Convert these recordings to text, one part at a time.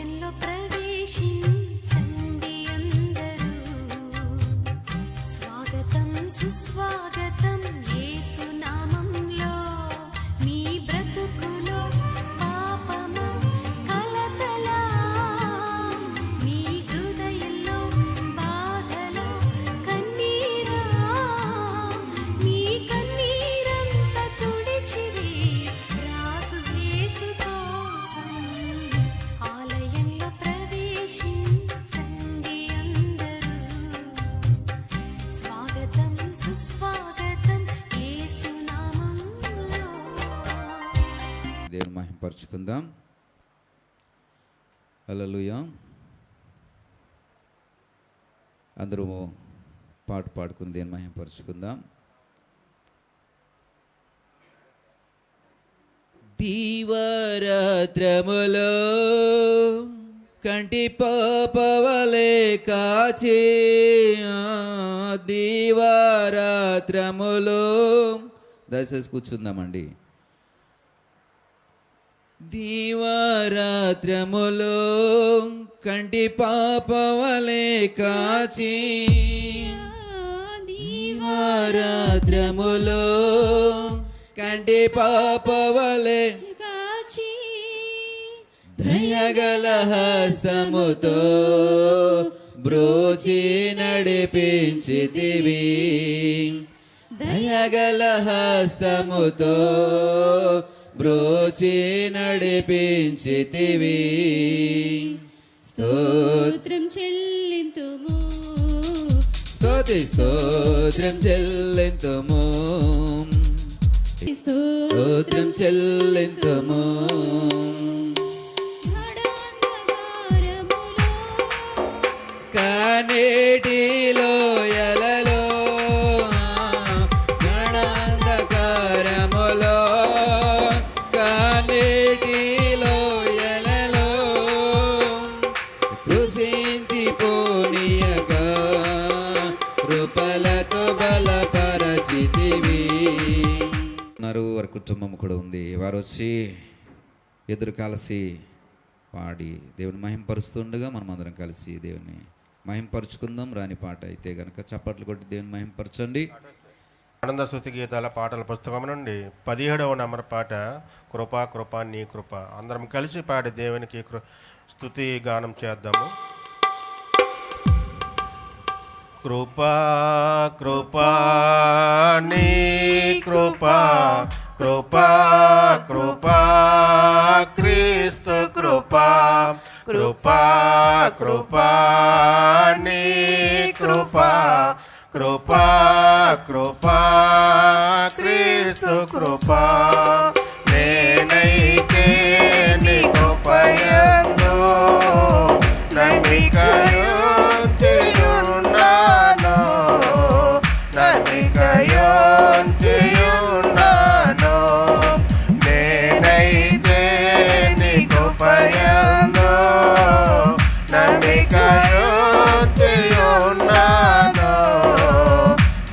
ఆలయంలో ప్రవేశించండి అందరూ, స్వాగతం సుస్వాగతం యేసు నామంలో. మీ బ్రతుకులో పాపము కలతలా, మీ హృదయంలో బాధల కన్నీరా, మీ కన్నీరంతా తుడిచివే రాజు యేసు కోసం. ఆలయంలో ప్రవేశించండి అందరూ, స్వాగతం సుస్వాగతం యేసు నామంలో. దేవుని మహిమపరచుకుందాం. హల్లెలూయా. అందరూ పాట పాడుకుని దేవుని మహిమపరచుకుందాం. దీవరాత్రములో కంటి పాపవలే కాచి, దీవరాత్రములో దయచేసి కూర్చుందామండి. దీవరాత్రములో కంటి పాపవలే కాచి, దీవరాత్రములో కంటి పాపవలే కాచి, దయగల హస్తముతో బ్రోచి నడిపించితివి, దయగల హస్తముతో బ్రోచి నడిపించితివి. స్తోత్రం చెల్లింతుము, స్తోత్రం చెల్లింతుము, స్తోత్రం చెల్లింతుము. కనేటిలో ఎలలో గణాంధకారములో, కనేటిలో ఎలలో కృషించి పోనీయగా కృపలతో బలపరచితివి. వారి కుటుంబం కూడా ఉంది. వారు వచ్చి ఎదురు కలిసి పాడి దేవుని మహింపరుస్తుండగా మనం అందరం కలిసి దేవుని మహింపరుచుకుందాం. రాని పాట అయితే గనక చప్పట్లు కొట్టి దేవుని మహింపరచండి. ఆనంద స్తుతి గీతాల పాటల పుస్తకం నుండి 17వ నంబర్ పాట కృపా కృపా నీ కృప. అందరం కలిసి పాడి దేవునికి స్తుతి గానం చేద్దాము. కృపా కృపా నీ కృపా, కృపా కృపా క్రీస్తు కృపా, కృపా కృపా నీ కృపా, కృపా కృపా క్రీస్తు కృపా. నేనైతే నీ కృపయందు నమ్మికయున్నాను, నమ్మికయున్నాను. నేనైతే నీ కృపయందు నమ్మికయున్నాను,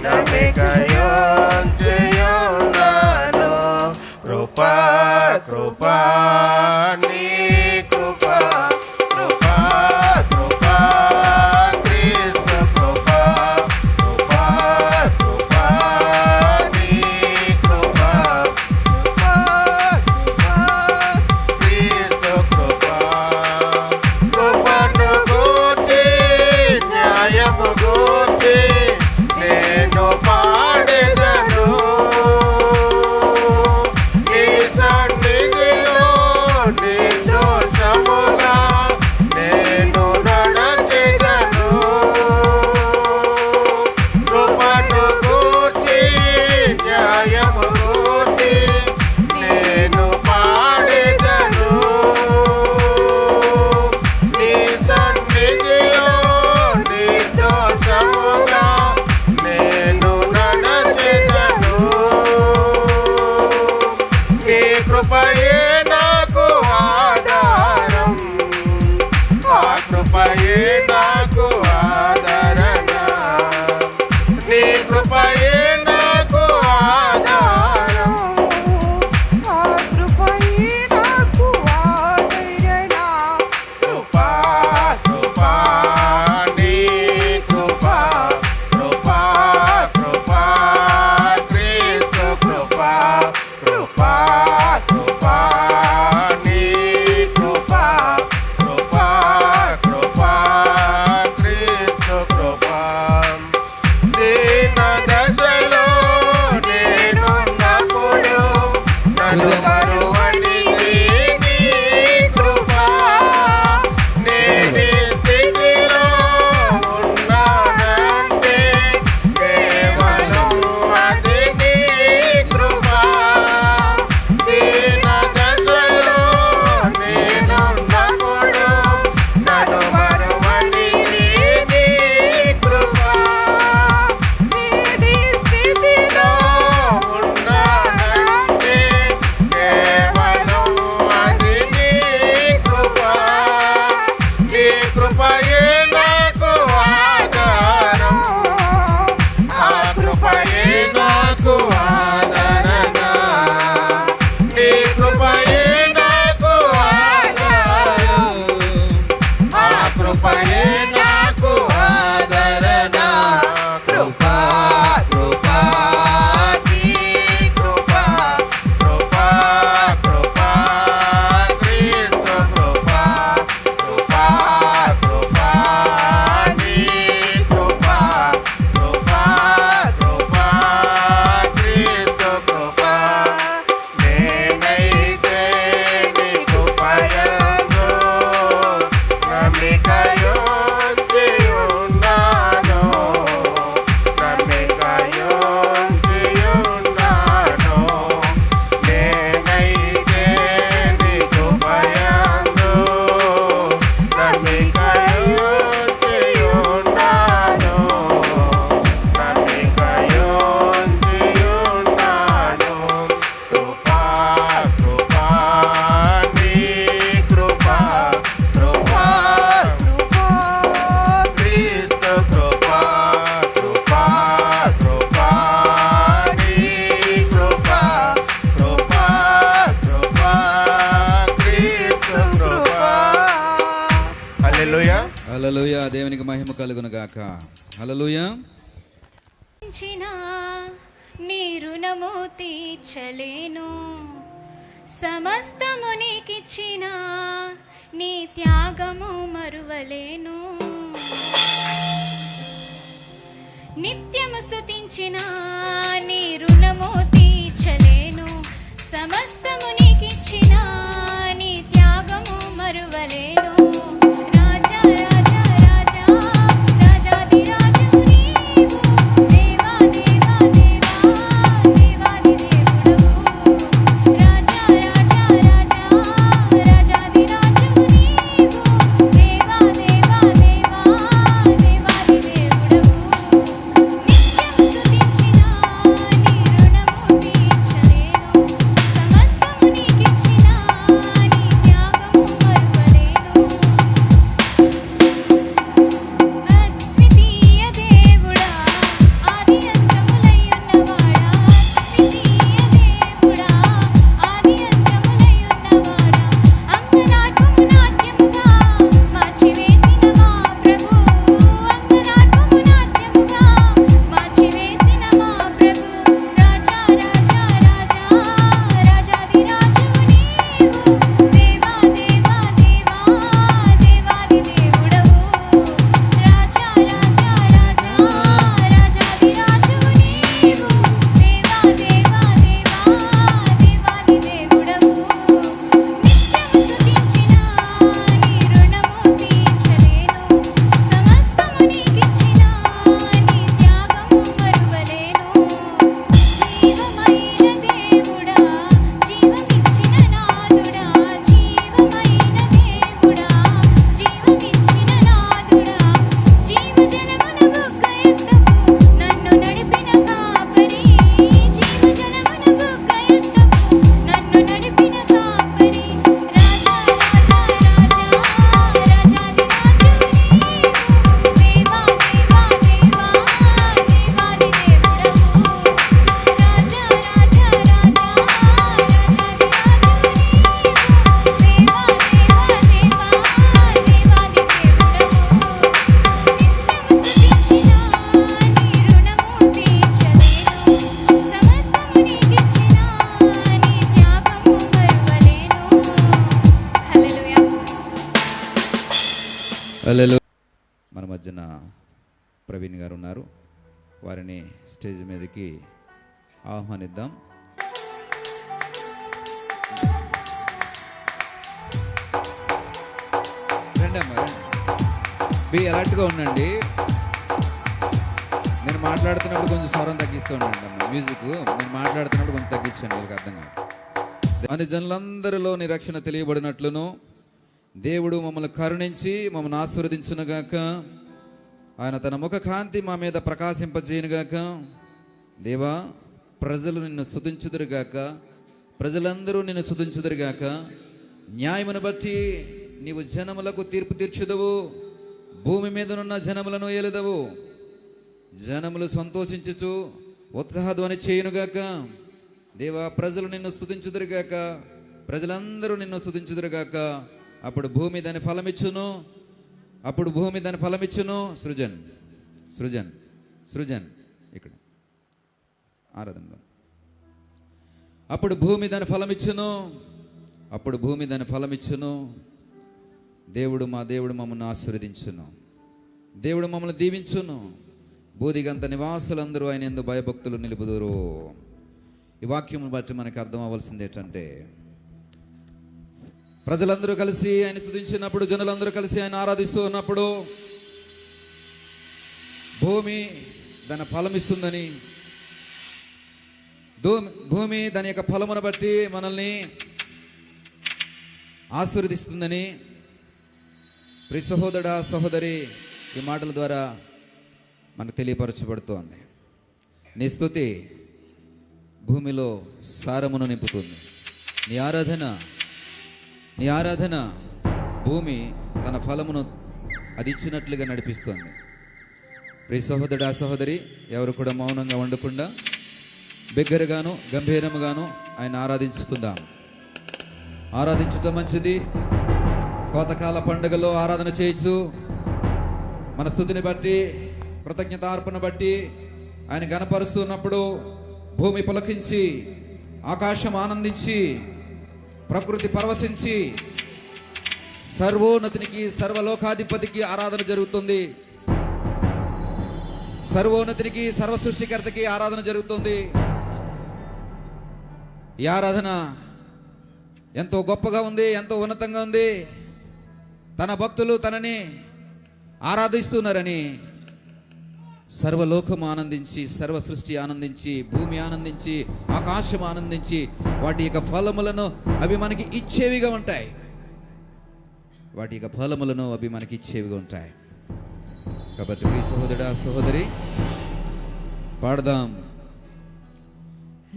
నమ్మికయున్నాను. కృపా కృపా నీ కృపా, కృపా కృపా క్రీస్తు కృపా, కృపా కృపా నీ కృపా, కృపా కృపా క్రీస్తు కృపా. కృపను గూర్చి న్యాయము గూర్చి నేను పాడెదను, నీ సన్నిధిలో నిర్దోషముగా నేను నడచెదను. కృపను గూర్చి న్యాయము గూర్చి నేను పాడెదను, నీ సన్నిధిలో నిర్దోషముగా నేను నడచెదను. నీ కృపయే నాకు హల్లెలూయా. దేవునికి మహిమ కలుగును గాక. హల్లెలూయా. నీ రుణము తీర్చలేను, సమస్తము నీకిచ్చిన నీ త్యాగము మరువలేను. నిత్యము స్తుతించిన నీ రుణము తీర్చలేను, సమస్తము నీకిచ్చిన నీ త్యాగము మరువలేను. రాజా రాజా రాజా రాజాది రాజు నీవు, దేవా దేవా దేవా దేవాది దేవుడవు. రాజా రాజా రాజా రాజాది రాజు నీవు, దేవా దేవా దేవా దేవాది దేవుడవు. నిత్యము స్తుతించిన నీ రుణము తీర్చలేను, సమస్తము నీకిచ్చిన నీ త్యాగము మరువలేను. అద్వితీయ దేవుడా, ఆది అంతములై ఉన్నవాడా, అద్వితీయ దేవుడా, ఆది అంతములై ఉన్నవాడా, అంగనాటము నాట్యముగా మార్చివేసిన మా ప్రభు, అంగనాటము నాట్యముగా మార్చివేసిన మా ప్రభు. రాజా రాజా రాజా రాజాది రాజువు నీవు, దేవా దేవా దేవా దేవాది దేవుడవు. రాజా రాజా రాజా రాజాది రాజువు నీవు, దేవా దేవా దేవా దేవాది దేవుడవు. నిత్యము స్తుతించిన నీ రుణము తీర్చలేను, సమస్తము నీకిచ్చిన నీ త్యాగము మరువలేను. జీవమైన దేవుడా, జీవమిచ్చిన నాదుడా, జీవమైన దేవుడా, జీవమిచ్చిన నాదుడా, జీవజలమున బుగ్గ ఎత్తవు నన్ను నడిపిన కాపరి, జీవజలమున బుగ్గ ఎత్తవు నన్ను నడిపిన కాపరి. రాజా రాజా రాజా రాజాది రాజు నీవు, దేవా దేవా దేవా దేవాది దేవుడవు. రాజా రాజా రాజా రాజాది రాజు నీవు, దేవా దేవా దేవా దేవాది దేవుడవు. నిత్యము స్తుతించిన నీ రుణము తీర్చలేను, సమస్తము నీకిచ్చిన నీ త్యాగము మరువలేను. హల్లెలూయా. హల్లెలూయా. మన మధ్యన ప్రవీణ్ గారు ఉన్నారు. వారిని స్టేజ్ మీదకి ఆహ్వానిద్దాం. రండి అమ్మా, రండి. బీ అలర్ట్గా ఉండండి. నేను మాట్లాడుతున్నప్పుడు కొంచెం స్వరం తగ్గిస్తూ ఉండండి అమ్మ. మ్యూజిక్ నేను మాట్లాడుతున్నప్పుడు కొంచెం తగ్గించండి, వాళ్ళకి అర్థం కాదు. అని జనులందరిలో నీ రక్షణ తెలియబడినట్లును దేవుడు మమ్మల్ని కరుణించి మమ్మల్ని ఆశీర్వదించునుగాక. ఆయన తన ముఖ కాంతి మా మీద ప్రకాశింపజేయునుగాక. దేవా, ప్రజలు నిన్ను స్తుతించుదురుగాక, ప్రజలందరూ నిన్ను స్తుతించుదురుగాక. న్యాయమును బట్టి నీవు జనములకు తీర్పు తీర్చుదవు, భూమి మీదనున్న జనములను ఏలుదవు. జనములు సంతోషించుచు ఉత్సాహధ్వని చేయునుగాక. దేవా, ప్రజలు నిన్ను స్తుతించుదురుగాక, ప్రజలందరూ నిన్ను స్తుతించుదురుగాక. అప్పుడు భూమి దాని ఫలమిచ్చును, అప్పుడు భూమి దాని ఫలమిచ్చును. సృజన్ సృజన్ సృజన్ ఇక్కడ ఆరాధనలో. అప్పుడు భూమి దాని ఫలమిచ్చును, అప్పుడు భూమి దాని ఫలమిచ్చును. దేవుడు మా దేవుడు మమ్మల్ని ఆశీర్వదించును, దేవుడు మమ్మల్ని దీవించును. బూదిగంత నివాసులందరూ ఆయన యందు భయభక్తులు నిలుపుదురు. ఈ వాక్యం బట్టి మనకు అర్థం అవ్వాల్సింది ఏంటంటే, ప్రజలందరూ కలిసి ఆయన స్తుతించినప్పుడు, జనులందరూ కలిసి ఆయన ఆరాధిస్తూ ఉన్నప్పుడు భూమి దాని ఫలం ఇస్తుందని, భూమి దాని యొక్క ఫలమును బట్టి మనల్ని ఆశీర్వదిస్తుందని ప్రియ సహోదరా సహోదరి ఈ మాటల ద్వారా మనకు తెలియపరచబడుతోంది. నీ స్తుతి భూమిలో సారమును నింపుతుంది. నీ ఆరాధన భూమి తన ఫలమును అది ఇచ్చినట్లుగా నడిపిస్తుంది. ప్రియ సహోదరుడా సహోదరి, ఎవరు కూడా మౌనంగా ఉండకుండా బిగ్గరగాను గంభీరముగాను ఆయన ఆరాధించుకుందాం. ఆరాధించటం మంచిది. కోతకాల పండుగలో ఆరాధన చేయొచ్చు, మన స్తుతిని బట్టి, కృతజ్ఞతార్పణ బట్టి ఆయన గణపరుస్తున్నప్పుడు భూమి పులకించి, ఆకాశం ఆనందించి, ప్రకృతి పరవశించి, సర్వోన్నతికి, సర్వలోకాధిపతికి ఆరాధన జరుగుతుంది. సర్వోన్నతికి, సర్వ సృష్టికర్తకి ఆరాధన జరుగుతుంది. ఈ ఆరాధన ఎంతో గొప్పగా ఉంది, ఎంతో ఉన్నతంగా ఉంది. తన భక్తులు తనని ఆరాధిస్తున్నారని సర్వలోకము ఆనందించి, సర్వ సృష్టి ఆనందించి, భూమి ఆనందించి, ఆకాశం ఆనందించి, వాటి యొక్క ఫలములను అవి మనకి ఇచ్చేవిగా ఉంటాయి. వాటి యొక్క ఫలములను అవి మనకి ఇచ్చేవిగా ఉంటాయి. కాబట్టి ప్రియ సహోదరుడా, సహోదరి, పాడదాం.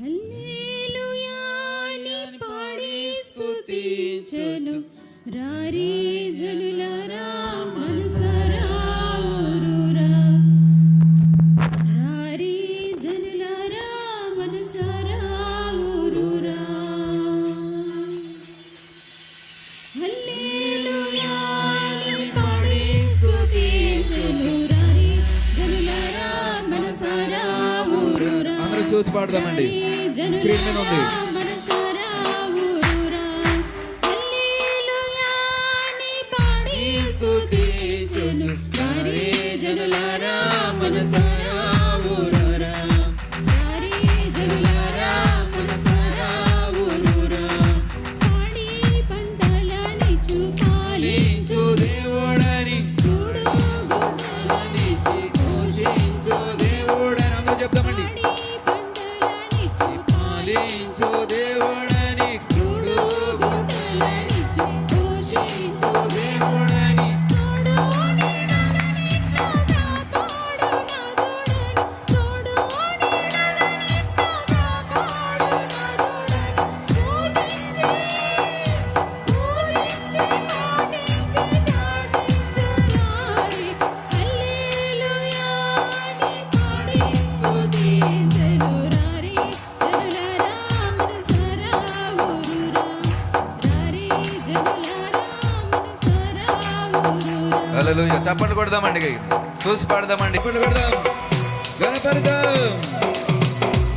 హల్లెలూయా ని పాడి స్తుతించెను రారి జనులారా మనసారా ఊరూరా. రారి జనులారా మనసారా ఊరూరా. హల్లెలూయా ని పాడి స్తుతించెను రారి జనులారా మనసారా ఊరూరా. అందరూ చూసి పాడదామండి. స్క్రీన్ మీద ఉంది. మనసారా ఊరూరా. హల్లెలూయా ని పాడి స్తుతించెను రారి జనులారా మనసారా ఊరూరా. రారి జనులారా మనసారా ఊరూరా. పాడి పంటలనిచ్చు పాలించు దేవుడని, చూడు గుడ్డలనిచ్చు పోషించు దేవుడని అందరూ చెప్తామండి. పంటలనిచ్చు పాలించు దేవుడని, చూడు గుడ్డలనిచ్చు పోషించు దేవుడని, తోడు నీడలని కాపాడు నాదుడని. తోడు నీడలని కాపాడు నాదుడని. పూజించి పాటించి చాటించు రారి. హల్లెలూయా ని పాడి స్తుతించెను రారి జనులారా మనసారా ఊరూరా. రారి జనులారా మనసారా ఊరూరా. హల్లెలూయా. చప్పట్లు కొడదామండి, చూసి పాడదామండి. చప్పట్లు కొడదాం, గణపడదాం.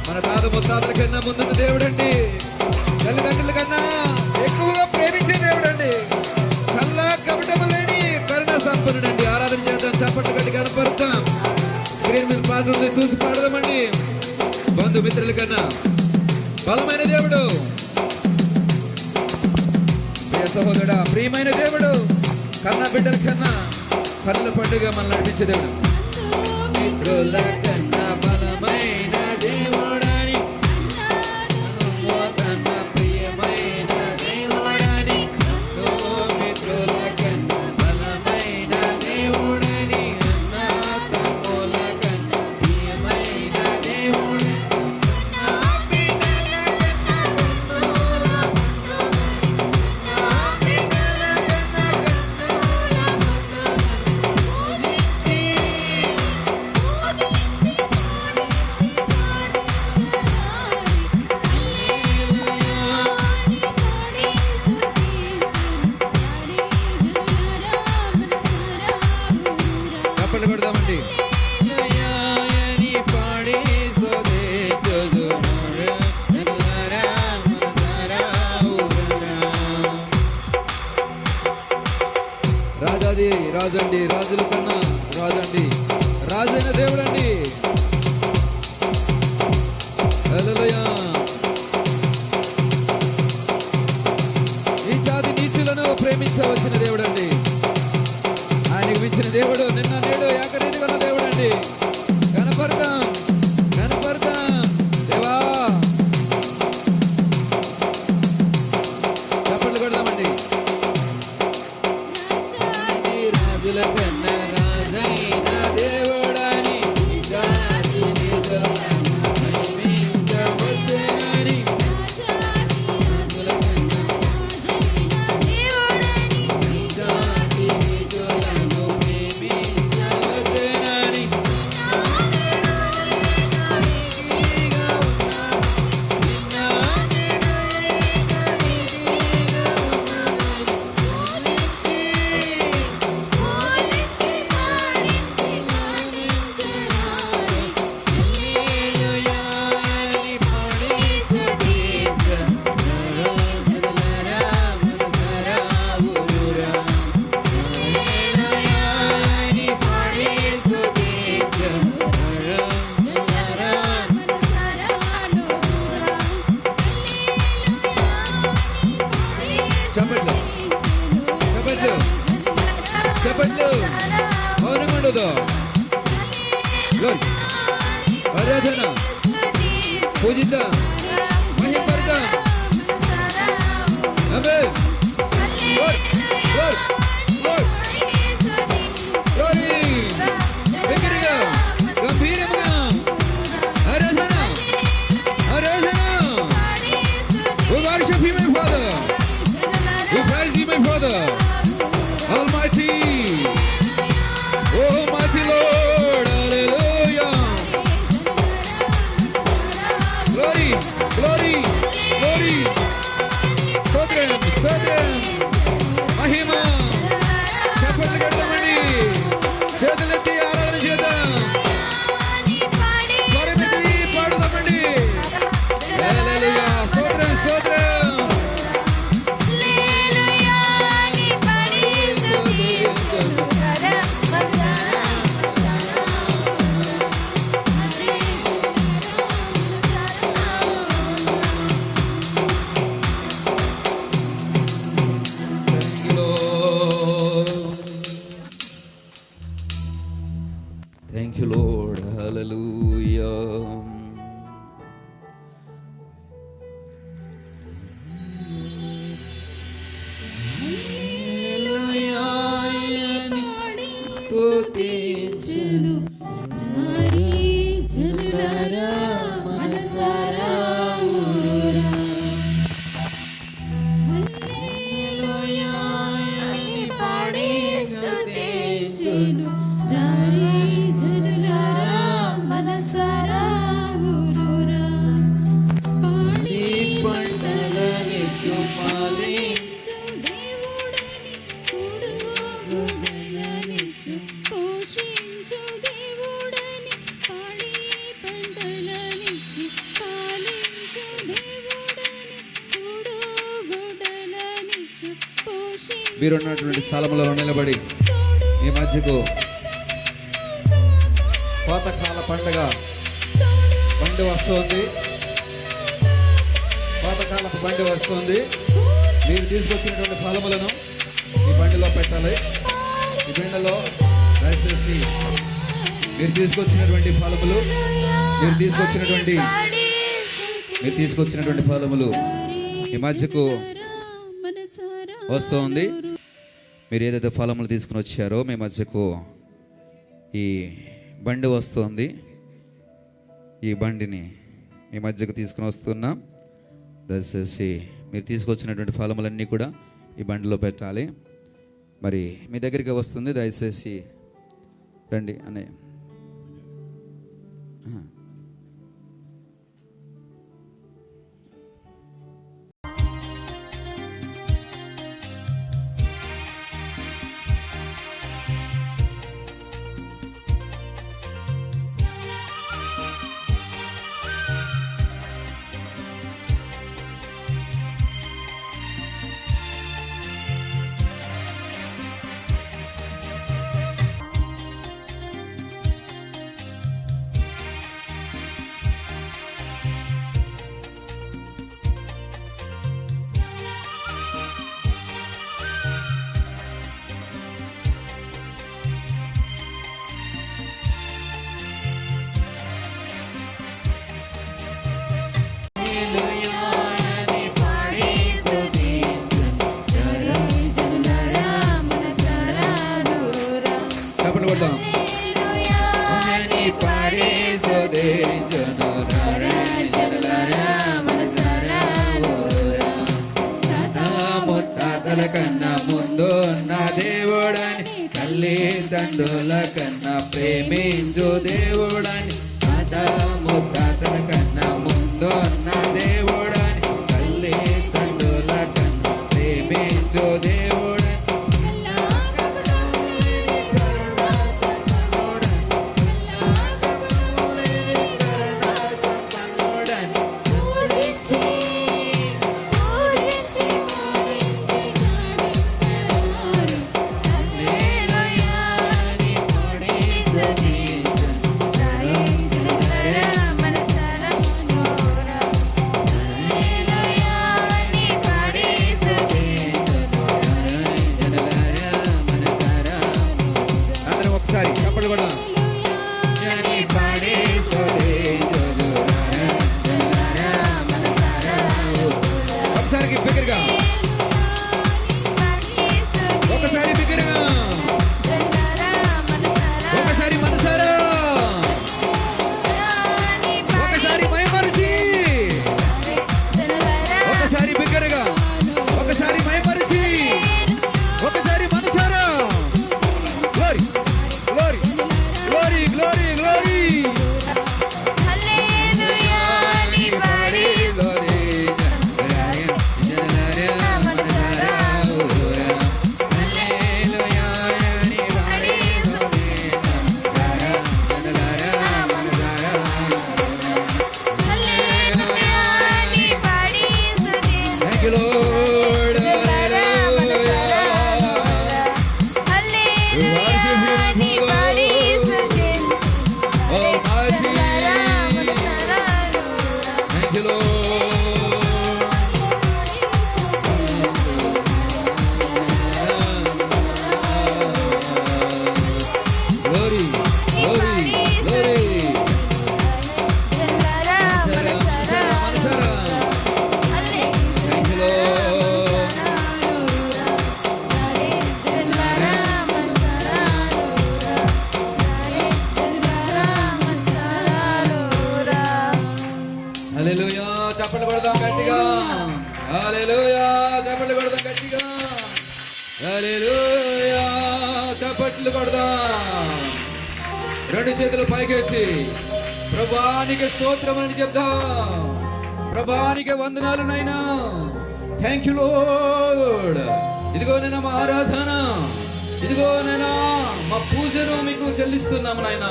మన తాత ముత్తాతల కన్నా ముందున్న దేవుడండి. తల్లిదండ్రుల కన్నా ఎక్కువగా ప్రేమించే దేవుడండి. కల్లా కపటము లేని కరుణ సంపన్నుడండి. ఆరాధన చేద్దాం, చప్పట్లు కట్టి కనపడతాం. స్క్రీన్ మీద పాడుతుంది, చూసి పాడదామండి. బంధుమిత్రుల కన్నా బలమైన దేవుడు, ప్రియ సహోదరుడా, ప్రియమైన దేవుడు, కన్నా బిడ్డల కన్నా కన్నుల పండుగ మనల్ని నడిపించే దేవుడు. మిత్రుల కన్నా బలమైన దేవుడని, కన్నా ప్రియమైన దేవుడని, మిత్రుల కన్నా బలమైన దేవుడని, అన్నా తమ్ముల కన్నా ప్రియమైన దేవుడని, చప్పట్లు కొడదామండి. రాజాది రాజండి, రాజుల కన్నా రాజండి, రాజైన దేవుడండి. హల్లెలూయా. ఈ జాతి నీచులను ప్రేమించవలసిన దేవుడండి. ఆయనకు మించిన దేవుడు నిన్న నేడు ఏకరీతిగా ఉన్న దేవుడండి. కనపడతాం, కనపడతాం దేవా. చప్పట్లు కొడదామండి. రాజుల కన్నా రాజైన దేవుడని, జాతి నీచులను ప్రేమించవలసినని, రాజుల కన్నా జాతి నీచులను ప్రేమించవలసినని, చప్పట్లు మౌనముండదు. ఆరాధన పూజిత మహిమపడత. ఆమేన్. బిగ్గరగా గంభీరంగా ఆరాధన ఆరాధన. We worship you, my Father. We praise you, my Father. Almighty, oh mighty Lord, hallelujah. Glory, glory, glory. Sodram, sodram, mahima. చప్పట్లు కొడదామండి, చేతులెత్తి ఆరాధన చేద్దాం, స్వరమెత్తి పాడుదామండి. హల్లెలూయా, స్తోత్రం, స్తోత్రం. Thank you, Lord. Hallelujah. స్తుతించును రారి జనులారా మనసారా ఊరురా. హల్లెలూయా అని పాడి స్తుతించును రారి జనులారా మనసారా ఊరురా. పాడి పంటలని పాలించు దేవుడని కూడుగుడలనిచ్చు పోషించు దేవుడని పాడి పంటలనిచ్చు పాలించు దేవుడని కూడుగుడలనిచ్చు పోషించు. మీరున్నటువంటి స్థలంలో నిలబడి ఈ మధ్యకు పాతకాల పండుగ బండి వస్తుంది, పాతకాలపు బండి వస్తుంది. మీరు తీసుకొచ్చినటువంటి ఫలములను ఈ బండిలో పెట్టాలి. ఈ బండిలో దయచేసి మీరు తీసుకొచ్చినటువంటి ఫలములు మీరు తీసుకొచ్చినటువంటి ఫలములు ఈ మధ్యకు వస్తుంది. మీరు ఏదైతే ఫలములు తీసుకుని వచ్చారో మీ మధ్యకు ఈ బండి వస్తుంది. ఈ బండిని మీ మధ్యకు తీసుకుని వస్తున్నాం. దయచేసి మీరు తీసుకొచ్చినటువంటి ఫలములన్నీ కూడా ఈ బండిలో పెట్టాలి. మరి మీ దగ్గరికి వస్తుంది, దయచేసి రండి అనే. కన్నా ముందు నా దేవుడని, తల్లిదండ్రుల కన్నా ప్రేమించు దేవుడని, ముత్తాతల కన్నా ముందు నా దేవుడని, తల్లిదండ్రుల కన్నా ప్రేమించు దేవుడని. మనసారా హల్లెలూయా. చప్పట్లు కొడదాం. రెండు చేతులు పైకెత్తి ప్రభానికి స్తోత్రం అని చెప్దాం. ప్రభానికి వందనాలు నైనా. Thank you lord. ఇదిగో నేను మా ఆరాధన, ఇదిగో నేను మా పూజను మీకు చెల్లిస్తున్నాము నాయన.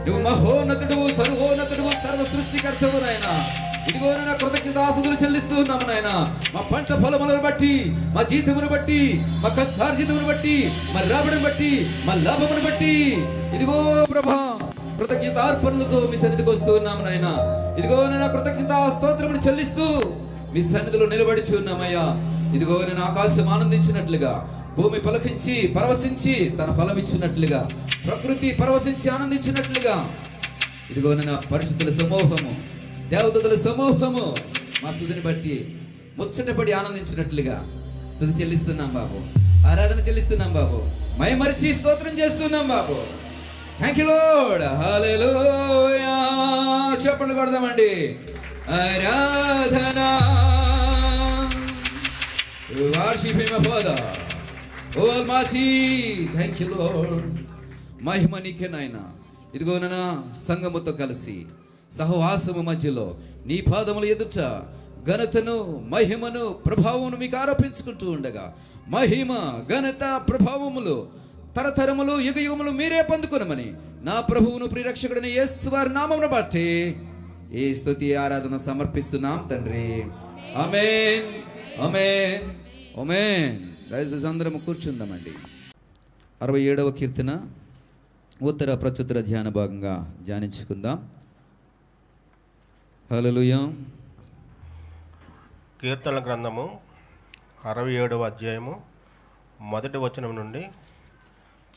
నువ్వు మహోన్నతుడు, సర్వోన్నతుడు, సర్వ సృష్టికర్తవు నాయన. ఇదిగో నా కృతజ్ఞతాస్తుతులు చెల్లిస్తున్నాము నాయన. మా పంట ఫలములను బట్టి, మా జీతమును బట్టి, మా కష్టార్జితమును బట్టి, మా రాబడిని బట్టి, మా లాభమును బట్టి, ఇదిగో ప్రభా కృతజ్ఞతార్పణలతో మీ సన్నిధికి వస్తున్నాము నాయన. ఇదిగో నేను కృతజ్ఞతా స్తోత్రమును చెల్లిస్తూ మీ సన్నిధిలో నిలబడి ఉన్నామయ్యా. ఇదిగో నేను ఆకాశం ఆనందించినట్లుగా, భూమి పలకించి పరవశించి తన ఫలం ఇచ్చినట్లుగా, ప్రకృతి పరవశించి ఆనందించినట్లుగా, ఇదిగో నేను పరిశుద్ధుల సమూహము, దేవతల సమూహము మా స్తుతిని బట్టి ముచ్చటపడి ఆనందించినట్లుగా స్తుతి చెల్లిస్తున్నాం బాబు, ఆరాధన చెల్లిస్తున్నాం బాబు, మైమరిచి స్తోత్రం చేస్తున్నాం బాబు. Thank you Lord. హల్లెలూయా. చప్పట్లు కొడదామండి. ఆరాధన. worship him, Father. Oh Almighty, thank you Lord. మహిమ నీకే నాయనా. ఇదిగో నా సంఘముతో కలిసి సహవాసము మధ్యలో నీ పాదముల ఎదుట ఘనతను, మహిమను, ప్రభావమును మీకు ఆరోపించుకుంటూ ఉండగా, మహిమ, ఘనత, ప్రభావములు తరతరములు యుగయుగములు మీరే పొందుకొనమని నా ప్రభువును ప్రియరక్షకుడైన యేసు వారి నామమును బట్టి ఈ స్తుతి ఆరాధన సమర్పిస్తున్నాం తండ్రి. ఆమేన్, ఆమేన్, ఆమేన్. దయచేసి అందరం కూర్చుందామండి. 67వ కీర్తన ఉత్తర ప్రత్యుత్తర ధ్యాన భాగంగా ధ్యానించుకుందాం. హల్లెలూయా. కీర్తనల గ్రంథము 67వ అధ్యాయము 1వ వచనం నుండి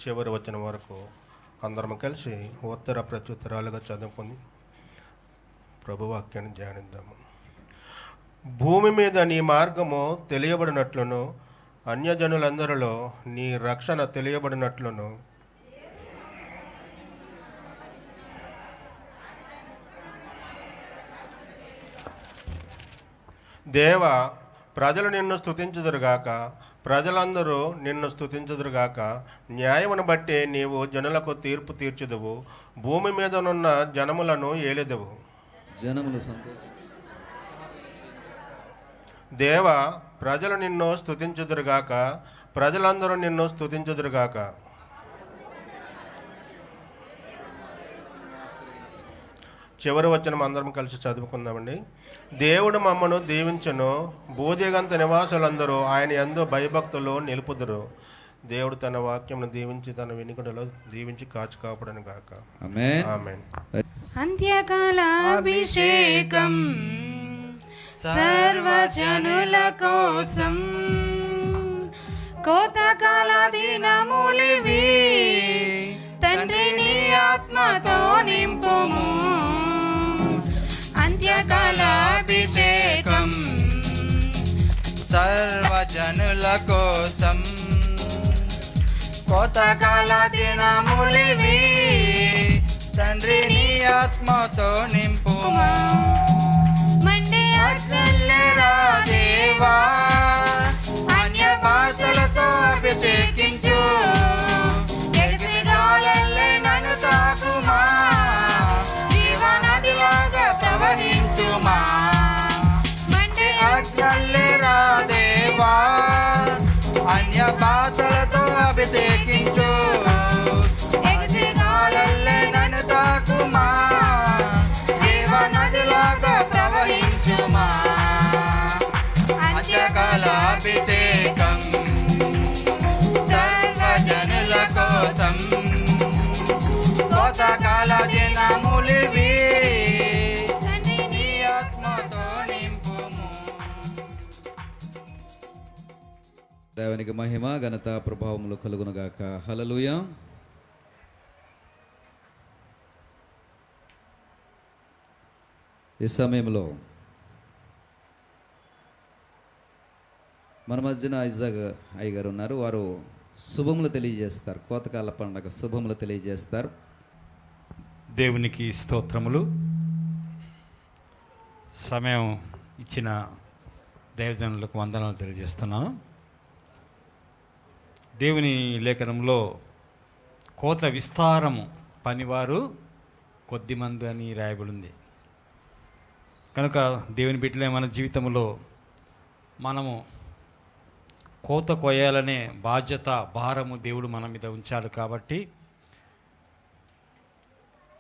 చివరి వచనం వరకు అందరం కలిసి ఉత్తర ప్రత్యుత్తరాలుగా చదువుకొని ప్రభువాక్యాన్ని ధ్యానిద్దాము. భూమి మీద నీ మార్గము తెలియబడినట్లును, అన్యజనులందరిలో నీ రక్షణ తెలియబడినట్లును, దేవ ప్రజలు నిన్ను స్తుతించుదురుగాక, ప్రజలందరూ నిన్ను స్తుతించుదురుగాక. న్యాయమును బట్టి నీవు జనులకు తీర్పు తీర్చుదువు, భూమి మీదనున్న జనములను ఏలెదవు. జనములు సంతోషం. దేవ ప్రజలు నిన్ను స్తుతించుదురుగాక, ప్రజలందరూ నిన్ను స్తుతించుదురుగాక. చివరి వచనం అందరం కలిసి చదువుకుందామండి. దేవుడు మమ్మను దీవించను, భూదిగంత నివాసులందరూ ఆయన యందు భయభక్తులు నిలుపుదురు. దేవుడు తన వాక్యమును దీవించి తన వినికిడిలో దీవించి కాచి కాపాడను గాక. ఆమేన్, ఆమేన్. అంత్యకాలాభిషేకం సర్వజనుల కోసం, కోతకాల దినములివి, తండ్రి నీ ఆత్మతో నింపుము. అంత్యకాలాభిషేకం సర్వజనుల కోసం, కోతకాల దినములివి, తండ్రి నీ ఆత్మతో నింపుము. మండే అగ్నిరా దేవా, అన్య భాషలతో అభిషేకించు, ఎగిసి గాలులే నన్ను తాకుమా, జీవనదిలాగా ప్రవహించుమా. మండే అగ్నిరా దేవా, అన్య భాషలతో అభిషేకించు, ఎగిసి గాలులే నన్ను తాకుమా, జీవనదిలాగా ప్రవహించుమా. అంత్యకాలాభిషేకం సర్వజనుల కోసం, కోతకాల దినములివి, నీ ఆత్మతో నింపుము. దేవునికి మహిమ, ఘనత, ప్రభావములు కలుగునుగాక. హల్లెలూయా. ఈ సమయంలో మన మధ్యన ఐజాగ్ అయ్య గారు ఉన్నారు. వారు శుభములు తెలియజేస్తారు, కోతకాల పండగ శుభములు తెలియజేస్తారు. దేవునికి స్తోత్రములు. సమయం ఇచ్చిన దైవజనులకు వందనాలు తెలియజేస్తున్నాను. దేవుని లేఖనంలో కోత విస్తారము, పనివారు కొద్దిమంది అని రాయబడింది. కనుక దేవుని బిడ్డలే మన జీవితంలో మనము కోత కొయ్యాలనే బాధ్యత, భారము దేవుడు మన మీద ఉంచాడు. కాబట్టి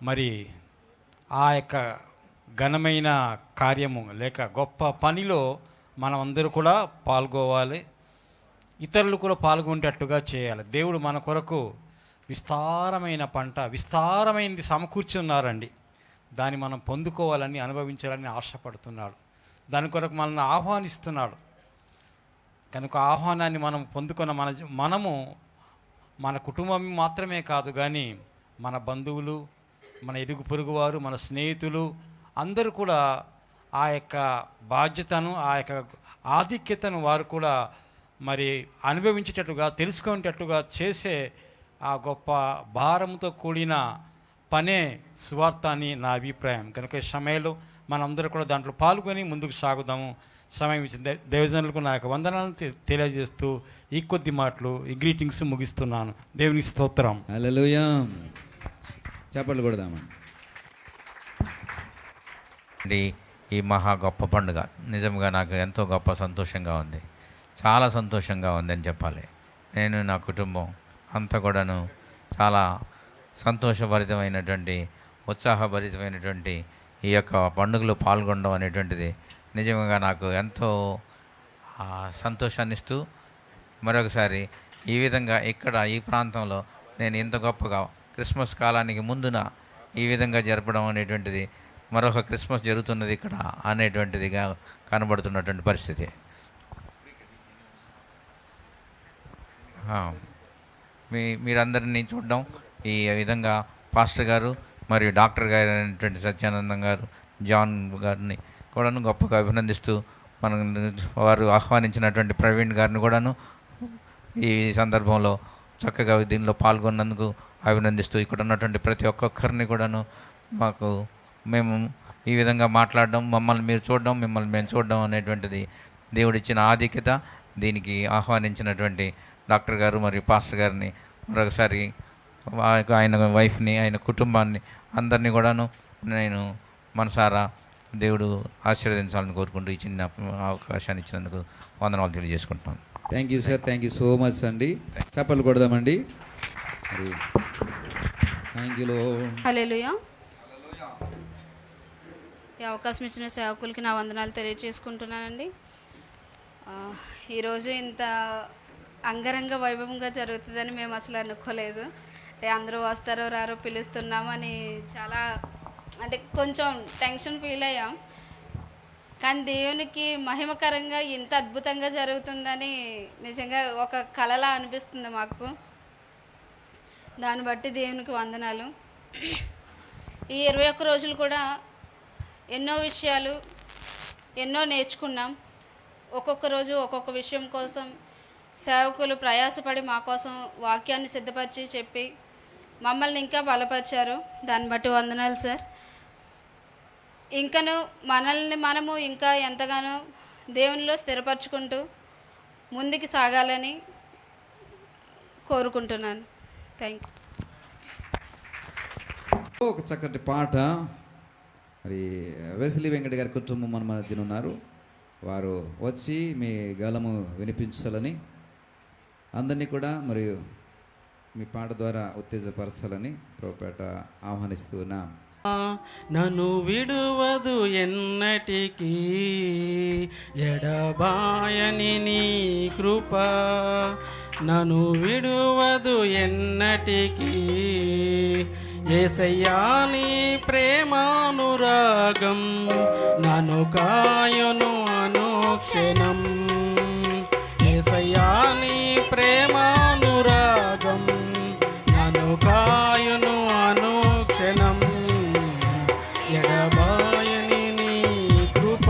మరి ఆ యొక్క ఘనమైన కార్యము లేక గొప్ప పనిలో మనం అందరూ కూడా పాల్గొవాలి, ఇతరులు కూడా పాల్గొనేటట్టుగా చేయాలి. దేవుడు మన కొరకు విస్తారమైన పంట, విస్తారమైనది సమకూర్చున్నారండి. దాన్ని మనం పొందుకోవాలని, అనుభవించాలని ఆశపడుతున్నాడు. దాని కొరకు మనల్ని ఆహ్వానిస్తున్నాడు. కనుక ఆహ్వానాన్ని మనం పొందుకున్న మనము మన కుటుంబం మాత్రమే కాదు కానీ మన బంధువులు, మన ఇరుగు పొరుగువారు, మన స్నేహితులు అందరూ కూడా ఆ యొక్క బాధ్యతను, ఆ యొక్క ఆధిక్యతను వారు కూడా మరి అనుభవించేటట్టుగా, తెలుసుకునేటట్టుగా చేసే ఆ గొప్ప భారంతో కూడిన పనే సువార్త అని నా అభిప్రాయం. కనుక ఈ సమయంలో మనందరూ కూడా దాంట్లో పాల్గొని ముందుకు సాగుదాము. సమయం ఇచ్చిన దేవజనులకు నా యొక్క వందనాలను తెలియజేస్తూ ఈ కొద్ది మాటలు, ఈ గ్రీటింగ్స్ ముగిస్తున్నాను. దేవుని స్తోత్రం. హల్లెలూయా. చప్పట్లు కొడదామండి. ఈ మహా గొప్ప పండుగ నిజంగా నాకు ఎంతో గొప్ప సంతోషంగా ఉంది, చాలా సంతోషంగా ఉందని చెప్పాలి. నేను, నా కుటుంబం అంతా కూడాను చాలా సంతోషభరితమైనటువంటి, ఉత్సాహభరితమైనటువంటి ఈ యొక్క పండుగలో పాల్గొనడం అనేటువంటిది నిజంగా నాకు ఎంతో సంతోషాన్ని ఇస్తూ, మరొకసారి ఈ విధంగా ఇక్కడ ఈ ప్రాంతంలో నేను ఇంత గొప్పగా క్రిస్మస్ కాలానికి ముందున ఈ విధంగా జరపడం అనేటువంటిది, మరొక క్రిస్మస్ జరుగుతున్నది ఇక్కడ అనేటువంటిదిగా కనబడుతున్నటువంటి పరిస్థితి. మీరందరినీ చూడడం, ఈ విధంగా పాస్టర్ గారు మరియు డాక్టర్ గారు అయినటువంటి సత్యానందం గారు, జాన్ గారిని కూడాను గొప్పగా అభినందిస్తూ, వారు ఆహ్వానించినటువంటి ప్రవీణ్ గారిని కూడాను ఈ సందర్భంలో చక్కగా దీనిలో పాల్గొన్నందుకు అభినందిస్తూ, ఇక్కడ ఉన్నటువంటి ప్రతి ఒక్కొక్కరిని కూడాను మేము ఈ విధంగా మాట్లాడడం, మమ్మల్ని మీరు చూడడం, మిమ్మల్ని మేము చూడడం అనేటువంటిది దేవుడిచ్చిన ఆధిక్యత. దీనికి ఆహ్వానించినటువంటి డాక్టర్ గారు మరియు పాస్టర్ గారిని మరొకసారి, ఆయన వైఫ్ని, ఆయన కుటుంబాన్ని అందరినీ కూడాను నేను మనసారా దేవుడు ఆశీర్వదించాలని కోరుకుంటూ ఈ చిన్న అవకాశాన్ని ఇచ్చినందుకు వందనాలు తెలియజేసుకుంటున్నాను. Thank you sir, thank you so much అండి. చప్పట్లు కొడదామండి. Thank you. హల్లెలూయా. ఈ అవకాశం ఇచ్చిన సేవకులకి నా వందనాలు తెలియజేసుకుంటున్నానండి. ఈరోజు ఇంత అంగరంగ వైభవంగా జరుగుతుందని మేము అసలు అనుకోలేదు. అంటే అందరూ వస్తారో రారో పిలుస్తున్నామని చాలా, అంటే కొంచెం టెన్షన్ ఫీల్ అయ్యాం. కానీ దేవునికి మహిమకరంగా ఇంత అద్భుతంగా జరుగుతుందని నిజంగా ఒక కలలా అనిపిస్తుంది మాకు. దాన్ని బట్టి దేవునికి వందనాలు. ఈ 21 రోజులు కూడా ఎన్నో విషయాలు ఎన్నో నేర్చుకున్నాం. ఒక్కొక్క రోజు ఒక్కొక్క విషయం కోసం సేవకులు ప్రయాసపడి మా కోసం వాక్యాన్ని సిద్ధపరిచి చెప్పి మమ్మల్ని ఇంకా బలపరిచారు. దాన్ని బట్టి వందనాలు సార్. ఇంకను మనము ఇంకా ఎంతగానో దేవునిలో స్థిరపరచుకుంటూ ముందుకు సాగాలని కోరుకుంటున్నాను. Thank you. ఒక చక్కటి పాట. మరి వెస్లీ వెంకట గారి కుటుంబం మన మధ్యన ఉన్నారు. వారు వచ్చి మీ గళము వినిపించాలని, అందరినీ కూడా మరియు మీ పాట ద్వారా ఉత్తేజపరచాలని ప్రభుపేట ఆహ్వానిస్తున్నాం. నన్ను విడువదు ఎన్నటికీ ఎడబాయని నీ కృప, నన్ను విడువదు ఎన్నటికీ యేసయ్యా నీ ప్రేమానురాగం నన్ను కాయును అనుక్షణం, యేసయ్యా నీ ప్రేమానురాగం నన్ను కాయును అనుక్షణం, ఎడబాయని నీ కృప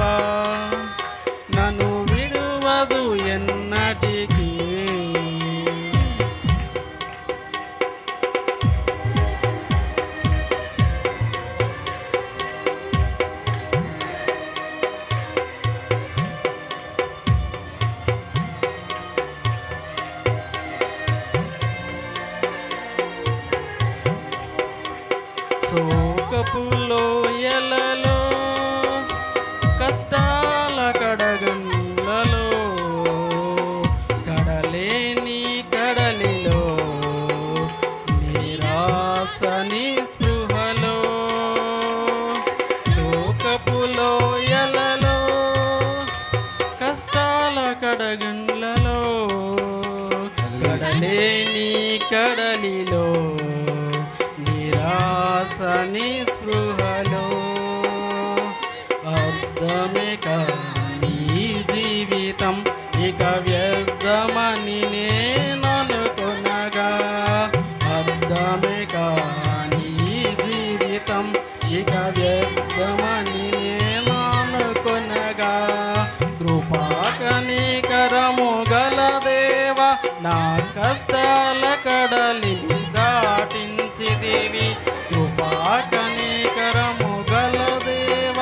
నన్ను విడువదు ఎన్నటికీ. కడలేని కడలిలో నిరాశ నిస్పృహలో అర్థమే కాని జీవితం ఇక వ్యర్థమని నేననుకొనగా అర్థమే కాని జీవితం ఇక వ్యర్థమని నేననుకొనగా కృపా కనికరము గల దేవ నా కష్టాల కడలిని దాటించిదివి కృపా కనికరము గల దేవ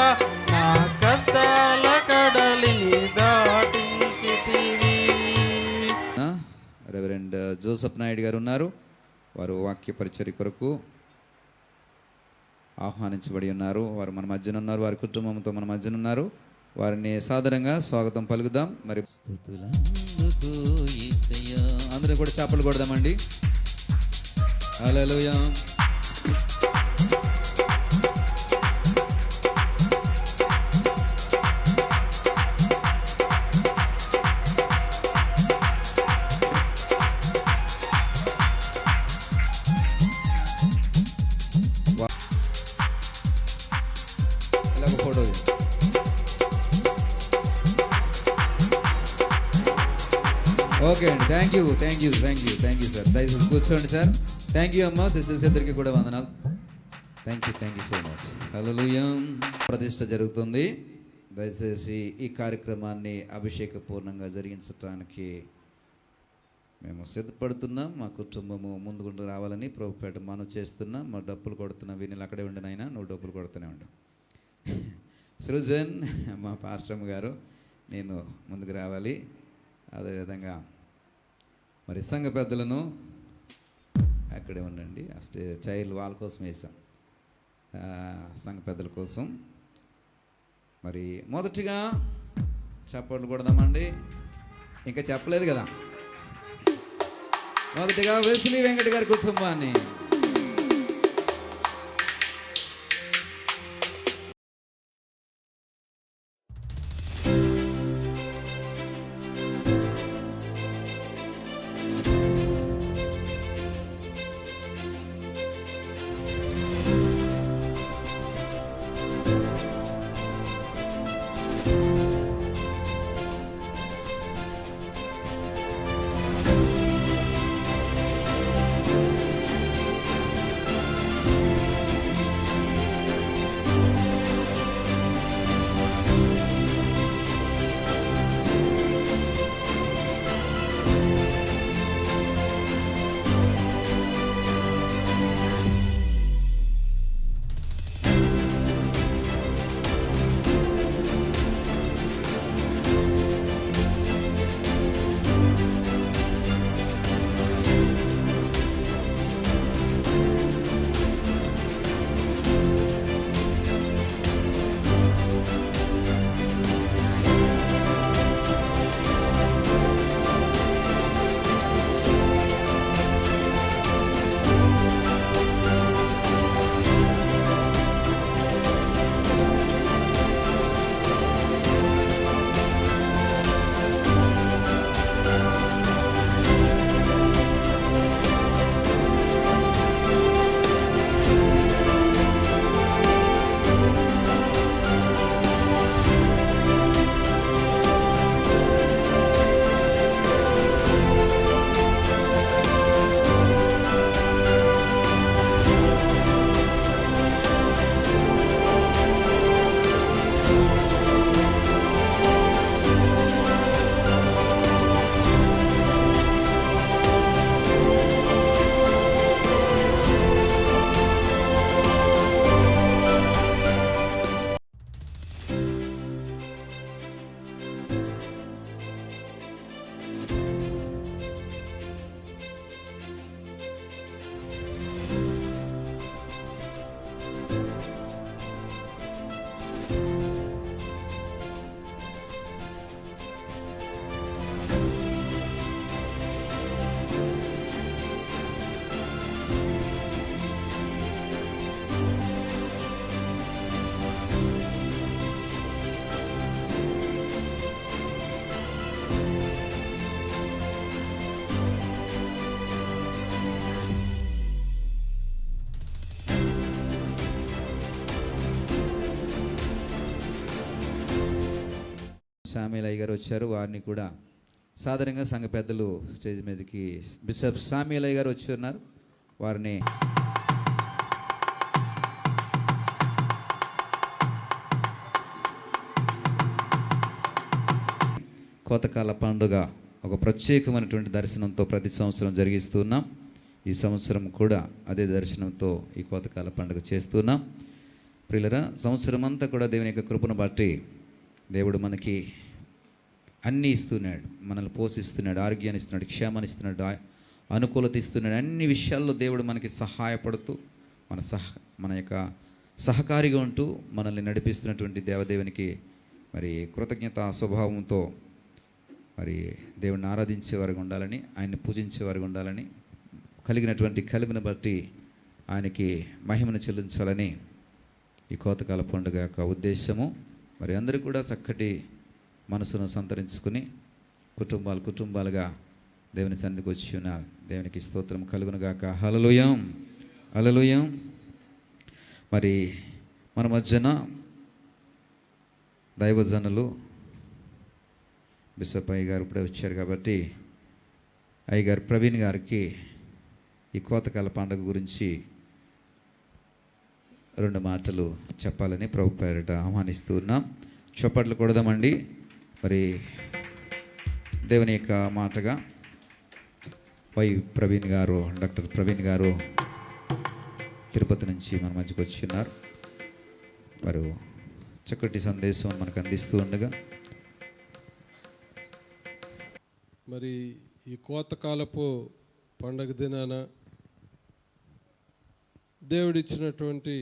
నా కష్టాల కడలిని దాటించితివి. రెవరెండ్ జోసెఫ్ నాయుడు గారు ఉన్నారు. వారు వాక్య పరిచర్య కొరకు ఆహ్వానించబడి ఉన్నారు. వారు మన మధ్యన ఉన్నారు. వారి కుటుంబంతో మన మధ్యన ఉన్నారు. వారిని సాదరంగా స్వాగతం పలుకుదాం. మరి స్తుతులందుకు యేసయ్యా. అందరూ కూడా చప్పట్లు కొడదామండి. హల్లెలూయా. ఇలాగ ఫోటో ఓకే అండి. Thank you sir. దయచేసి కూర్చోండి సార్. థ్యాంక్ యూ అమ్మా. సిస్టర్స్ ఇద్దరికి కూడా వందనాలు. Thank you so much. Hallelujah. ప్రతిష్ట జరుగుతుంది. దయచేసి ఈ కార్యక్రమాన్ని అభిషేకపూర్ణంగా జరిగించడానికి మేము సిద్ధపడుతున్నాం. మా కుటుంబము ముందుకు రావాలని ప్రభుపేట మనం చేస్తున్నాం. మా డప్పులు కొడుతున్నాం. వీళ్ళు అక్కడే ఉండినైనా నువ్వు డప్పులు కొడుతూనే ఉండు. సృజన్ మా పాస్టమ్ గారు నేను ముందుకు రావాలి. అదేవిధంగా మరి సంఘ పెద్దలను అక్కడే ఉండండి. చైల్డ్ వాళ్ళ కోసం వేసాం. సంఘ పెద్దల కోసం మరి మొదటిగా చప్పట్లు కొడదామండి. ఇంకా చెప్పలేదు కదా. మొదటిగా వెస్లీ వెంకట గారి కుటుంబాన్ని సామ్యుల్ అయ్య గారు వచ్చారు. వారిని కూడా సాధారణంగా సంఘ పెద్దలు స్టేజ్ మీదకి బిషప్ సామ్యుల్ అయ్య గారు వచ్చి ఉన్నారు. వారిని కోతకాల పండుగ ఒక ప్రత్యేకమైనటువంటి దర్శనంతో ప్రతి సంవత్సరం జరిగిస్తున్నాం. ఈ సంవత్సరం కూడా అదే దర్శనంతో ఈ కోతకాల పండుగ చేస్తున్నాం. ప్రియులరా, సంవత్సరం అంతా కూడా దేవుని యొక్క కృపను బట్టి దేవుడు మనకి అన్నీ ఇస్తున్నాడు. మనల్ని పోషిస్తున్నాడు, ఆరోగ్యాన్ని ఇస్తున్నాడు, క్షేమాన్ని ఇస్తున్నాడు, అనుకూలత ఇస్తున్నాడు. అన్ని విషయాల్లో దేవుడు మనకి సహాయపడుతూ మన యొక్క సహకారిగా ఉంటూ మనల్ని నడిపిస్తున్నటువంటి దేవదేవునికి మరి కృతజ్ఞత స్వభావంతో మరి దేవుడిని ఆరాధించేవారుగా ఉండాలని, ఆయన్ని పూజించేవారుగా ఉండాలని, కలిగినటువంటి కలిమిని బట్టి ఆయనకి మహిమను చెల్లించాలని ఈ కోతకాల పండుగ యొక్క ఉద్దేశము. మరి అందరూ కూడా చక్కటి మనసును సంతరించుకుని కుటుంబాలుగా దేవుని సన్నిధికి వచ్చి ఉన్నారు. దేవునికి స్తోత్రం కలుగునుగాక. హల్లెలూయా, హల్లెలూయా. మరి మన మధ్యన దైవజనులు బిషప్ అయ్య గారు ఇప్పుడే వచ్చారు కాబట్టి అయ్యగారు ప్రవీణ్ గారికి ఈ కోతకాల పండుగ గురించి 2 మాటలు చెప్పాలని ప్రభు పేరిట ఆహ్వానిస్తూ ఉన్నాం. చప్పట్లు కొడదామండి. మరి దేవుని యొక్క మాటగా ప్రవీణ్ గారు, డాక్టర్ ప్రవీణ్ గారు తిరుపతి నుంచి మన మధ్యకు వచ్చి ఉన్నారు. వారు చక్కటి సందేశం మనకు అందిస్తూ ఉండగా మరి ఈ కోతకాలపు పండగ దినాన దేవుడిచ్చినటువంటి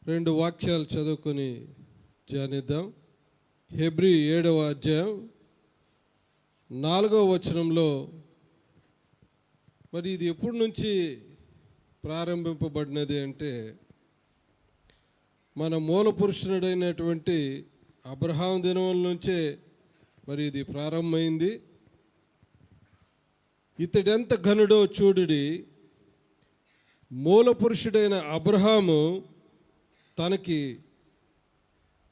2 వాక్యాలు చదువుకొని ధ్యానిద్దాం. హెబ్రీ 7వ అధ్యాయం 4వ వచనంలో మరి ఇది ఎప్పటి నుంచి ప్రారంభింపబడినది అంటే మన మూల పురుషుడైనటువంటి అబ్రహాం దినం నుంచే మరి ఇది ప్రారంభమైంది. ఇతడెంత ఘనుడో చూడుడి, మూల పురుషుడైన అబ్రహాము తనకి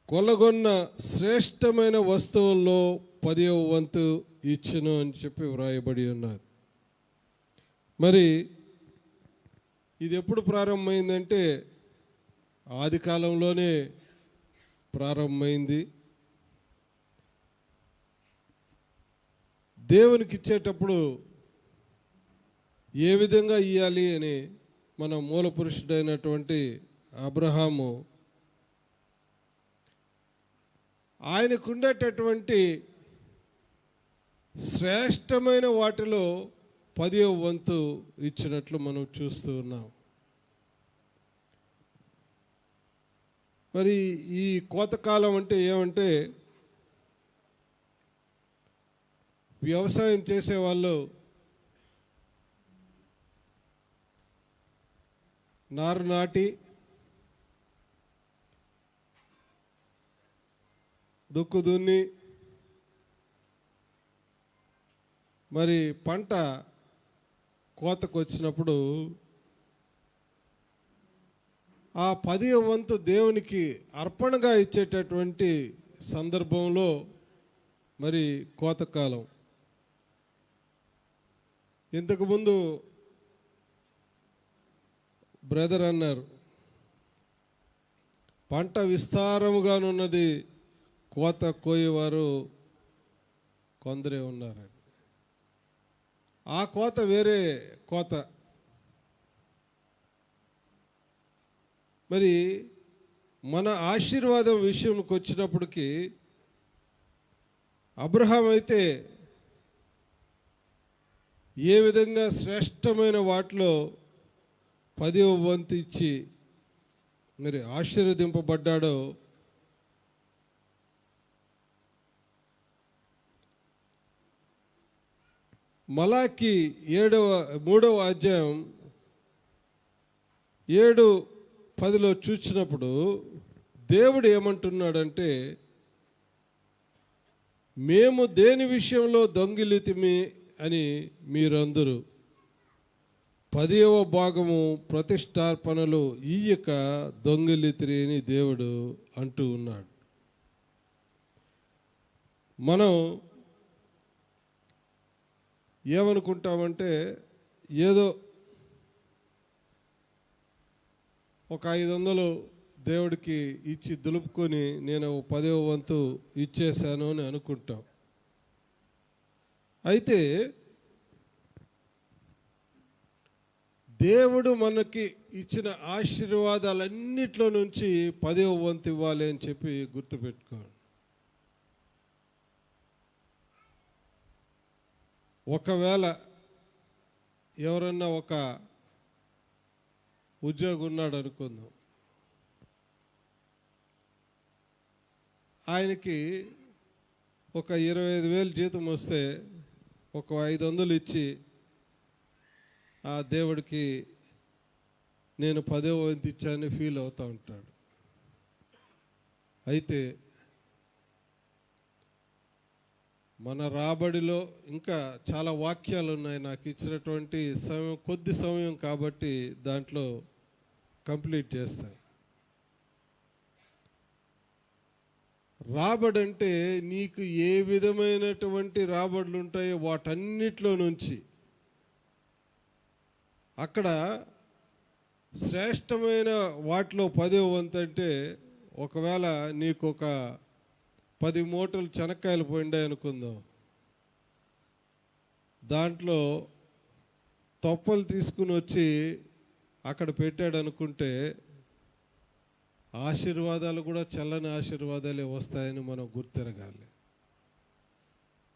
కొలగొన్న శ్రేష్టమైన వస్తువుల్లో 10వ వంతు ఇచ్చును అని చెప్పి వ్రాయబడి ఉన్నది. మరి ఇది ఎప్పుడు ప్రారంభమైందంటే ఆది కాలంలోనే ప్రారంభమైంది. దేవునికి ఇచ్చేటప్పుడు ఏ విధంగా ఇవ్వాలి అని మన మూల పురుషుడైనటువంటి అబ్రహాము ఆయనకు ఉండేటటువంటి శ్రేష్టమైన వాటిలో 10వ వంతు ఇచ్చినట్లు మనం చూస్తూ ఉన్నాం. మరి ఈ కోతకాలం అంటే ఏమంటే వ్యవసాయం చేసేవాళ్ళు నారు నాటి దుక్కు దున్ని మరి పంట కోతకు వచ్చినప్పుడు ఆ 10వ వంతు దేవునికి అర్పణగా ఇచ్చేటటువంటి సందర్భంలో మరి కోతకాలం. ఇంతకుముందు బ్రదర్ అన్నారు, పంట విస్తారముగానున్నది, కోత కోయేవారు కొందరే ఉన్నారని. ఆ కోత వేరే కోత. మరి మన ఆశీర్వాదం విషయంకి వచ్చినప్పటికీ అబ్రహాం అయితే ఏ విధంగా శ్రేష్టమైన వాటిలో 10వ వంతు ఇచ్చి మరి ఆశీర్వదింపబడ్డాడో మలాకి 3వ అధ్యాయం 7:10 చూసినప్పుడు దేవుడు ఏమంటున్నాడంటే, మేము దేని విషయంలో దొంగిలితిమి అని మీరందరూ 10వ భాగము ప్రతిష్టార్పణలు ఇయ్యక దొంగిలితిరి అని దేవుడు అంటూ ఉన్నాడు. మనం ఏమనుకుంటామంటే ఏదో ఒక 500 దేవుడికి ఇచ్చి దులుపుకొని నేను 10వ వంతు ఇచ్చేశాను అని అనుకుంటాం. అయితే దేవుడు మనకి ఇచ్చిన ఆశీర్వాదాలన్నిట్లో నుంచి 10వ వంతు ఇవ్వాలి అని చెప్పి గుర్తుపెట్టుకోండి. ఒకవేళ ఎవరన్నా ఒక ఉద్యోగి ఉన్నాడు అనుకుందాం, ఆయనకి ఒక 25,000 జీతం వస్తే ఒక 500 ఇచ్చి ఆ దేవుడికి నేను 10వ వంతు ఇచ్చానని ఫీల్ అవుతూ ఉంటాడు. అయితే మన రాబడిలో ఇంకా చాలా వాక్యాలు ఉన్నాయి. నాకు ఇచ్చినటువంటి సమయం కొద్ది సమయం కాబట్టి దాంట్లో కంప్లీట్ చేస్తాను. రాబడి అంటే నీకు ఏ విధమైనటువంటి రాబడులు ఉంటాయో వాటన్నిటిలో నుంచి అక్కడ శ్రేష్టమైన వాటిలో 10వ వంతు అంటే ఒకవేళ నీకు ఒక 10 మూటలు చెనక్కాయలు పోయిండాయి అనుకుందాం, దాంట్లో తొప్పలు తీసుకుని వచ్చి అక్కడ పెట్టాడు అనుకుంటే ఆశీర్వాదాలు కూడా చల్లని ఆశీర్వాదాలే వస్తాయని మనం గుర్తిరగాలి.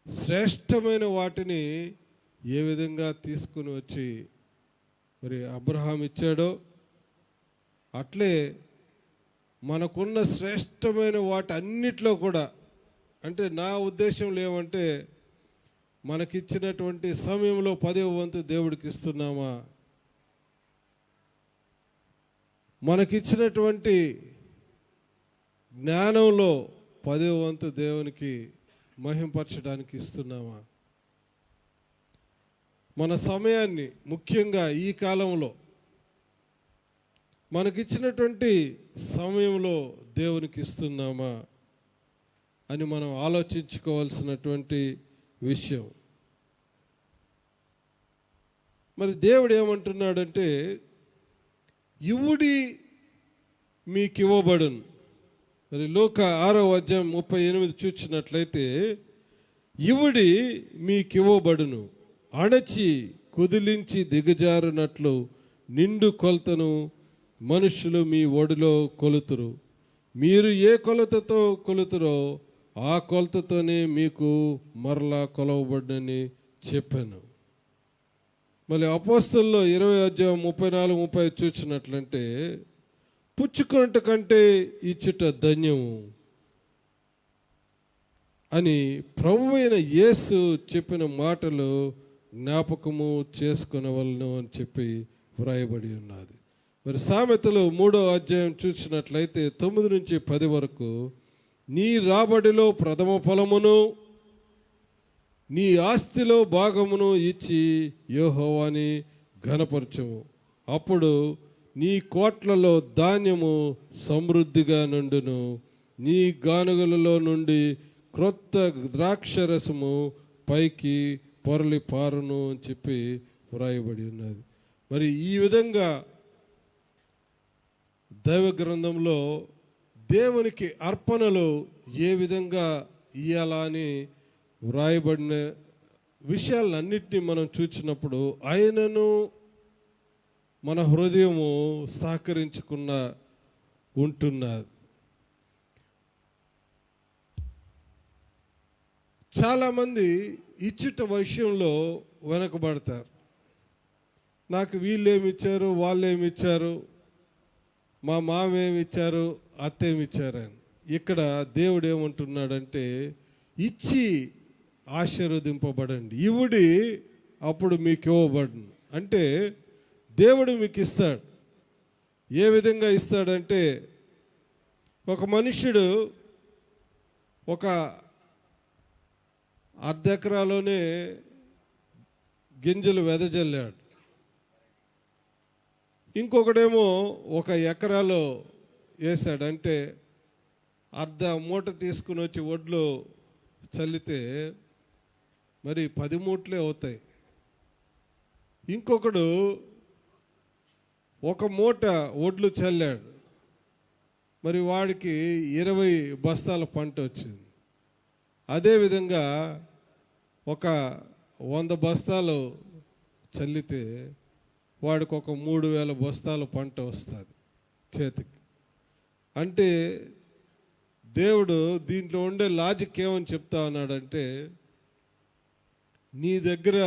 శ్రేష్టమైన వాటిని ఏ విధంగా తీసుకుని వచ్చి మరి అబ్రహాం ఇచ్చాడో అట్లే మనకున్న శ్రేష్టమైన వాటి అన్నిట్లో కూడా, అంటే నా ఉద్దేశంలో ఏమంటే మనకిచ్చినటువంటి సమయంలో 10వ వంతు దేవుడికి ఇస్తున్నామా, మనకిచ్చినటువంటి జ్ఞానంలో 10వ వంతు దేవునికి మహింపరచడానికి ఇస్తున్నామా, మన సమయాన్ని ముఖ్యంగా ఈ కాలంలో మనకిచ్చినటువంటి సమయంలో దేవునికి ఇస్తున్నామా అని మనం ఆలోచించుకోవాల్సినటువంటి విషయం. మరి దేవుడు ఏమంటున్నాడంటే ఇవుడి మీకు ఇవ్వబడును. మరి లూకా 6వ అధ్యాయం 38 చూచినట్లయితే ఇవుడి మీకు ఇవ్వబడును, అణచి కుదిలించి దిగజారునట్లు నిండు కొలతను మనుషులు మీ ఒడిలో కొలుతురు. మీరు ఏ కొలతతో కొలుతురో ఆ కొలతతోనే మీకు మరలా కొలవబడని చెప్పాను. మళ్ళీ అపోస్తలులో 20వ అధ్యాయం 34-30 చూసినట్లంటే పుచ్చుకొనుట కంటే ఇచ్చుట ధన్యము అని ప్రభువైన యేసు చెప్పిన మాటలు జ్ఞాపకము చేసుకొనవలను అని చెప్పి వ్రాయబడి ఉన్నది. మరి సామెతలు 3వ అధ్యాయం చూసినట్లయితే 9-10 వరకు నీ రాబడిలో ప్రథమ ఫలమును నీ ఆస్తిలో భాగమును ఇచ్చి యెహోవాని ఘనపరచుము, అప్పుడు నీ కోట్లలో ధాన్యము సమృద్ధిగా నుండును, నీ గానుగలలో నుండి క్రొత్త ద్రాక్షరసము పైకి పొరలి పారును అని చెప్పి వ్రాయబడి ఉన్నది. మరి ఈ విధంగా దైవ గ్రంథంలో దేవునికి అర్పణలు ఏ విధంగా ఇయ్యాలా అని వ్రాయబడిన విషయాలన్నింటినీ మనం చూసినప్పుడు ఆయనను మన హృదయము సహకరించుకున్న ఉంటున్నది. చాలామంది ఇచ్చుట విషయంలో వెనకబడతారు. నాకు వీళ్ళేమిచ్చారు, వాళ్ళేమిచ్చారు, మా మామేమిచ్చారు, అత్తేమిచ్చారని. ఇక్కడ దేవుడు ఏమంటున్నాడంటే ఇచ్చి ఆశీర్వదింపబడండి, ఇవుడి అప్పుడు మీకు ఇవ్వబడును. అంటే దేవుడు మీకు ఇస్తాడు. ఏ విధంగా ఇస్తాడంటే ఒక మనుష్యుడు ఒక అర్ధ ఎకరాలోనే గింజలు వెదజల్లాడు, ఇంకొకడేమో 1 ఎకరాలో వేసాడు. అంటే అర్ధ మూట తీసుకుని వచ్చి ఒడ్లు చల్లితే మరి 10 మూట్లే అవుతాయి. ఇంకొకడు 1 మూట ఒడ్లు చల్లాడు, మరి వాడికి 20 బస్తాల పంట వచ్చింది. అదేవిధంగా ఒక 100 బస్తాలు చల్లితే వాడికి ఒక 3000 బస్తాల పంట వస్తుంది చేతికి. అంటే దేవుడు దీంట్లో ఉండే లాజిక్ ఏమని చెప్తా ఉన్నాడంటే, నీ దగ్గర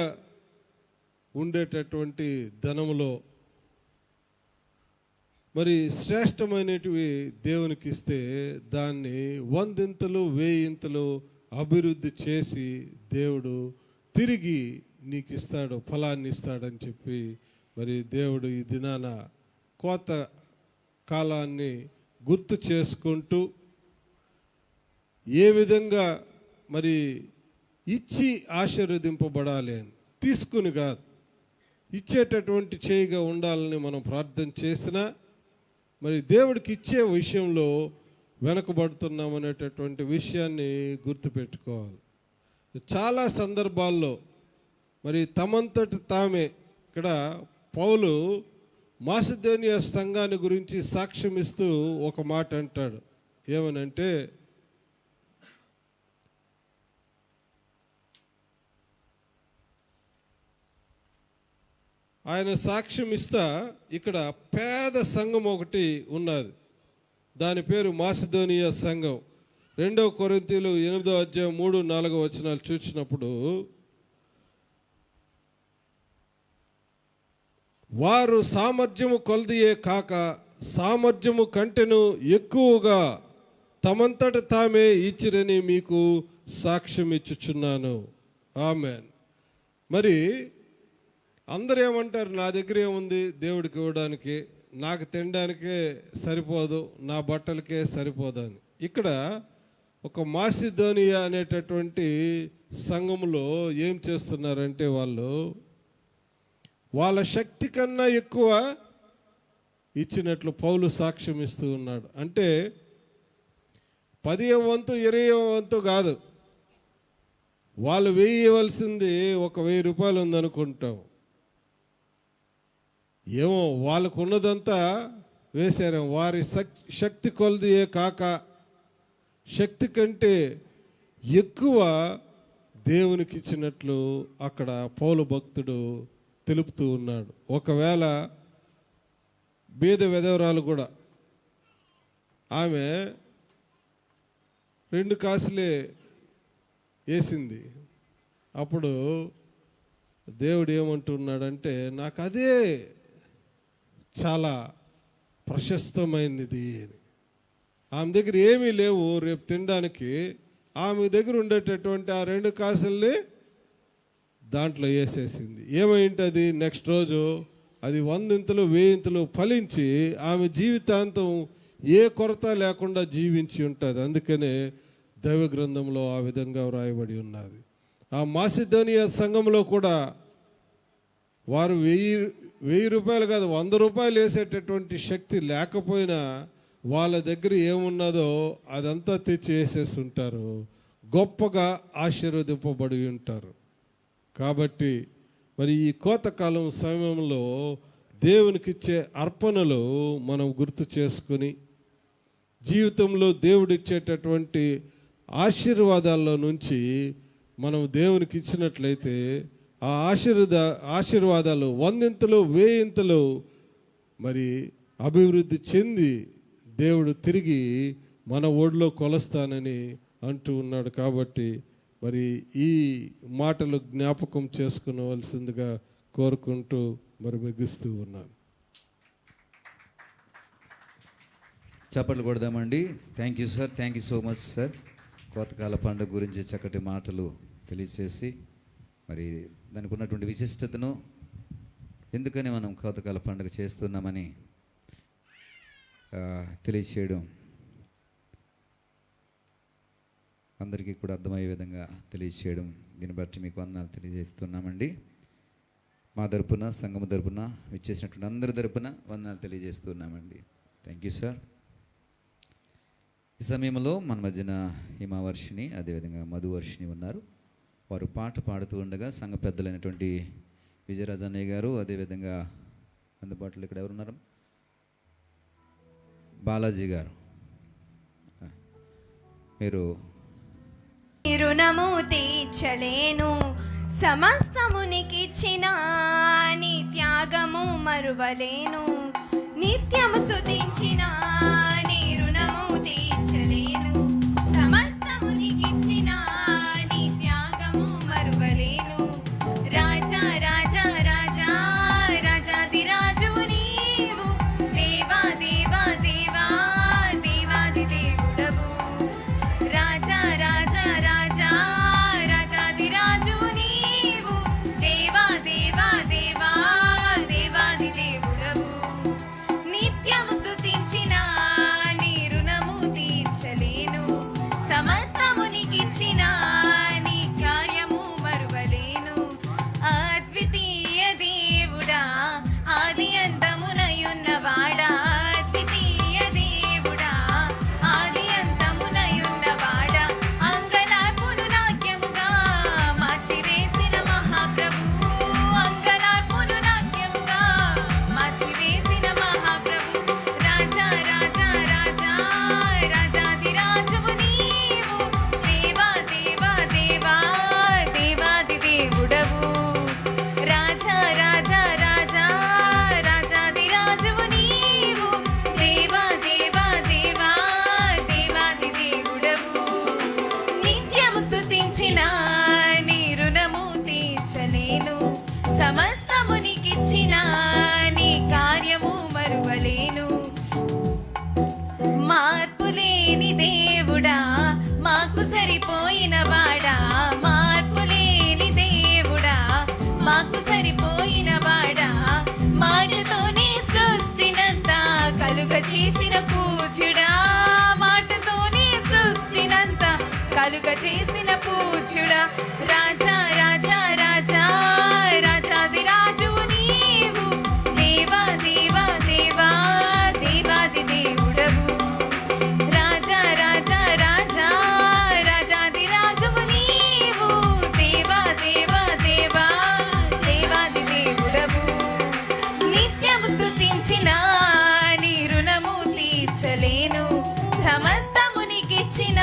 ఉండేటటువంటి ధనములో మరి శ్రేష్టమైనటివి దేవునికి ఇస్తే దాన్ని 100 ఇంతలు 1000 ఇంతలు అభివృద్ధి చేసి దేవుడు తిరిగి నీకు ఇస్తాడు, ఫలాన్ని ఇస్తాడని చెప్పి మరి దేవుడు ఈ దినాన కోత కాలాన్ని గుర్తు చేసుకుంటూ ఏ విధంగా మరి ఇచ్చి ఆశీర్వదింపబడాలి అని, తీసుకుని కాదు, ఇచ్చేటటువంటి చేయిగా ఉండాలని మనం ప్రార్థన చేసినా మరి దేవుడికి ఇచ్చే విషయంలో వెనకబడుతున్నాం అనేటటువంటి విషయాన్ని గుర్తుపెట్టుకోవాలి. చాలా సందర్భాల్లో మరి తమంతటి తామే, ఇక్కడ పౌలు మాసిదోనియా సంఘాన్ని గురించి సాక్ష్యం ఇస్తూ ఒక మాట అంటాడు. ఏమనంటే, ఆయన సాక్ష్యం ఇస్తా ఇక్కడ పేద సంఘం ఒకటి ఉన్నది, దాని పేరు మాసిదోనియా సంఘం. 2 కొరింథీయులు 8వ అధ్యాయం 3-4 వచనాలు చూసినప్పుడు, వారు సామర్థ్యము కొలదియే కాక సామర్థ్యము కంటెను ఎక్కువగా తమంతట తామే ఇచ్చిరని మీకు సాక్ష్యం ఇచ్చుచున్నాను. ఆమెన్. మరి అందరూ ఏమంటారు, నా దగ్గర ఏముంది దేవుడికి ఇవ్వడానికి, నాకు తినడానికే సరిపోదు, నా బట్టలకే సరిపోదు అని. ఇక్కడ ఒక మాసిదోనియా అనేటటువంటి సంఘంలో ఏం చేస్తున్నారంటే, వాళ్ళ శక్తి కన్నా ఎక్కువ ఇచ్చినట్లు పౌలు సాక్ష్యం ఇస్తూ ఉన్నాడు. అంటే 10వ వంతు 20వ వంతు కాదు, వాళ్ళు వేయవలసింది ఒక 1000 రూపాయలు ఉందనుకుంటాం, ఏమో వాళ్ళకు ఉన్నదంతా వేశారు. వారి శక్తి కొలదియే కాక శక్తి కంటే ఎక్కువ దేవునికి ఇచ్చినట్లు అక్కడ పౌలు భక్తుడు తెలుపుతూ ఉన్నాడు. ఒకవేళ బీద విధవరాలు కూడా, ఆమె 2 కాసులే వేసింది. అప్పుడు దేవుడు ఏమంటున్నాడంటే, నాకు అదే చాలా ప్రశస్తమైనది అని. ఆమె దగ్గర ఏమీ లేవు రేపు తినడానికి, ఆమె దగ్గర ఉండేటటువంటి ఆ 2 కాసుల్ని దాంట్లో వేసేసింది. ఏమైంటది, నెక్స్ట్ రోజు అది 100 ఇంతలు 1000 ఇంతలు ఫలించి ఆమె జీవితాంతం ఏ కొరత లేకుండా జీవించి ఉంటుంది. అందుకనే దైవ గ్రంథంలో ఆ విధంగా వ్రాయబడి ఉన్నది. ఆ మాసిదోనియా సంఘంలో కూడా వారు 1000 రూపాయలు కాదు 100 రూపాయలు వేసేటటువంటి శక్తి లేకపోయినా వాళ్ళ దగ్గర ఏమున్నదో అదంతా తెచ్చి వేసేస్తుంటారు, గొప్పగా ఆశీర్వదింపబడి ఉంటారు. కాబట్టి మరి ఈ కోతకాలం సమయంలో దేవునికిచ్చే అర్పణలు మనం గుర్తు చేసుకుని జీవితంలో దేవుడిచ్చేటటువంటి ఆశీర్వాదాల్లో నుంచి మనం దేవునికి ఇచ్చినట్లయితే ఆ ఆశీర్వాదాలు 100 ఇంతలు 1000 ఇంతలు మరి అభివృద్ధి చెంది దేవుడు తిరిగి మన ఒడిలో కొలుస్తానని అంటూ ఉన్నాడు. కాబట్టి మరి ఈ మాటలు జ్ఞాపకం చేసుకునవలసిందిగా కోరుకుంటూ మరి ముగిస్తూ ఉన్నాను. చప్పట్లు కొడదామండి. Thank you sir, thank you so much sir. కోతకాల పండుగ గురించి చక్కటి మాటలు తెలియచేసి మరి దానికి ఉన్నటువంటి విశిష్టతను, ఎందుకని మనం కోతకాల పండుగ చేస్తున్నామని తెలియచేయడం అందరికీ కూడా అర్థమయ్యే విధంగా తెలియచేయడం, దీన్ని బట్టి మీకు వందనాలు తెలియజేస్తున్నామండి. మా తరపున, సంఘం తరపున, విచ్చేసినటువంటి అందరి తరపున వందనాలు తెలియజేస్తున్నామండి. Thank you sir. ఈ సమయంలో మన మధ్యన హిమవర్షిని అదేవిధంగా మధువర్షిని ఉన్నారు. వారు పాట పాడుతూ ఉండగా సంఘ పెద్దలైనటువంటి విజయరాజన్నయ్య గారు, అదేవిధంగా అందుబాటులో ఇక్కడ ఎవరున్నారు, బాలాజీ గారు, మీరు రుణము తీర్చలేను, సమస్తమునికిచ్చిన నీ త్యాగము మరువలేను, నిత్యము స్తుతించిన నీ రుణము తీర్చలేను, సమస్తమునికిచ్చిన నీ త్యాగము మరువలేను. రాజా రాజా రాజా రాజాదిరాజువు నీవు, దేవా దేవా దేవా దేవాది దేవుడవు. రాజా రాజా రాజా రాజాదిరాజువు నీవు, దేవా దేవా దేవా దేవాది దేవుడవు. నిత్యము స్తుతించిన నీ రుణము తీర్చలేను, సమస్తమునికిచ్చిన నీ కార్యము మరువలేను. అద్వితీయ దేవుడా, ఆది అంతమునయున్నవాడా, అద్వితీయ దేవుడా, ఆది అంతమునయున్నవాడా, అంగలార్పును నాట్యముగా మార్చివేసిన మహాప్రభు, అంగలార్పును నాట్యముగా మార్చివేసిన మహాప్రభు. రాజా రాజా రాజా రాజాదిరాజువు నీవు, దేవా దేవా దేవా దేవాది దేవుడవు. రాజా రాజా రాజా రాజాదిరాజువు నీవు, దేవా దేవా దేవా దేవాది దేవుడవు. నిత్యము స్తుతించిన నీ రుణము తీర్చలేను, సమస్తమునికిచ్చిన నీ కార్యము మరువలేను. మార్పులేని దేవుడా, మాకు సరిపోయిన వాడా, మార్పులేని దేవుడా, మాకు సరిపోయిన వాడా, మాటతోనే సృష్టినంతా కలుగ చేసిన పూజ్యుడా, మాటతోనే సృష్టినంతా కలుగ చేసిన పూజ్యుడా. రాజా రాజా రాజా రాజాదిరాజువు నీవు, దేవా దేవా దేవా దేవాది దేవుడవు. రాజా రాజా రాజా రాజాదిరాజువు నీవు, దేవా దేవా దేవా దేవాది దేవుడవు. నిత్యము స్తుతించిన నీ రుణము తీర్చలేను, సమస్తమునికిచ్చిన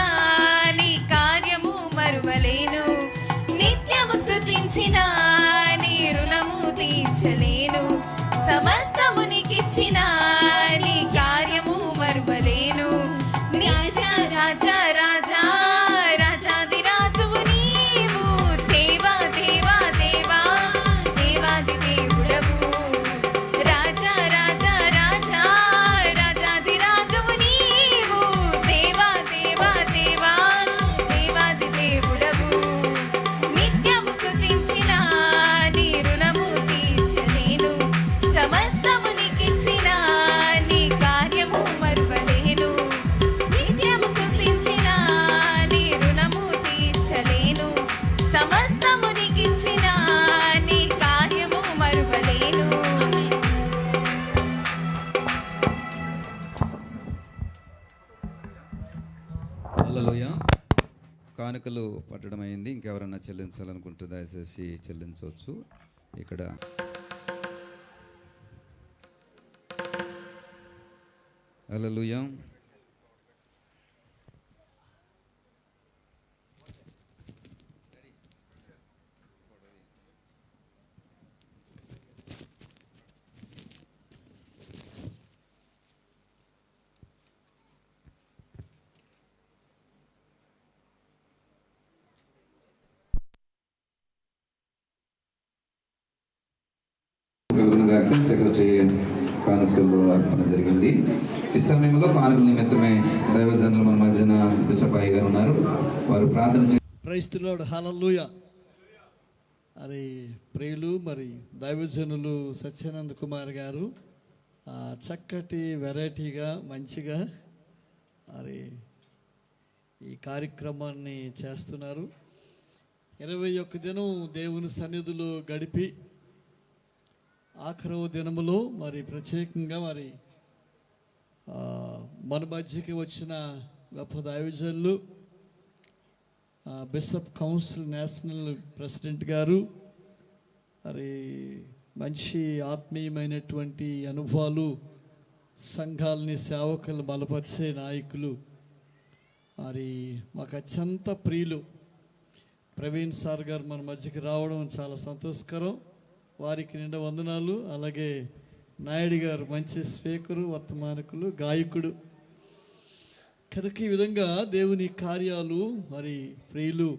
నీ కార్యము మరువలేను. నిత్యము స్తుతించిన నీ రుణము తీర్చలేను, సమస్తమునికిచ్చిన నీ కార్యము మరువలేను. రాజా రాజా రాజా రాజాదిరాజువు నీవు, దేవా దేవా దేవా దేవాది దేవుడవు. రాజా రాజా రాజా రాజాదిరాజువు నీవు, దేవా దేవా దేవా దేవాది దేవుడవు. నిత్యము స్తుతించిన నీ రుణము తీర్చలేను, సమస్తమునికిచ్చిన నీ కార్యము మరువలేను. నిత్యము స్తుతించిన నీ రుణము తీర్చలేను, సమస్తమునికిచ్చిన నీ కార్యము మరువలేను. హల్లెలూయా. కానుకలు పట్టడం అయింది. ఇంకెవరన్నా చెల్లించాలనుకుంటే దయచేసి చెల్లించవచ్చు. ఇక్కడ హల్లెలూయా. కలుగునుగాక. చక్కటి కానుకలు అర్పణ జరిగింది. ఈ సమయంలో కానుకల నిమిత్తమే దైవజనులు మన మధ్యన బిషపాయి గారు ఉన్నారు. వారు ప్రార్థన ప్రైజ్ ది లార్డ్. హల్లెలూయా. మరి ప్రియులు, మరి దైవజనులు సత్యానంద్ కుమార్ గారు చక్కటి వెరైటీగా మంచిగా మరి ఈ కార్యక్రమాన్ని చేస్తున్నారు. 21 దినం దేవుని సన్నిధిలో గడిపి ఆఖరవ దినములో మరి ప్రత్యేకంగా మరి మన మధ్యకి వచ్చిన గొప్ప దైవజనులు బిషప్ కౌన్సిల్ నేషనల్ ప్రెసిడెంట్ గారు, మరి మంచి ఆత్మీయమైనటువంటి అనుభవాలు, సంఘాలని సేవకులను బలపరిచే నాయకులు, మరి మాకు అత్యంత ప్రియులు ప్రవీణ్ సార్ గారు మన మధ్యకి రావడం చాలా సంతోషకరం. వారికి నిండా వందనాలు. అలాగే నాయుడు గారు మంచి స్పీకరు, వర్తమానకులు, గాయకుడు. కనుక ఈ విధంగా దేవుని కార్యాలు, మరి ప్రియులు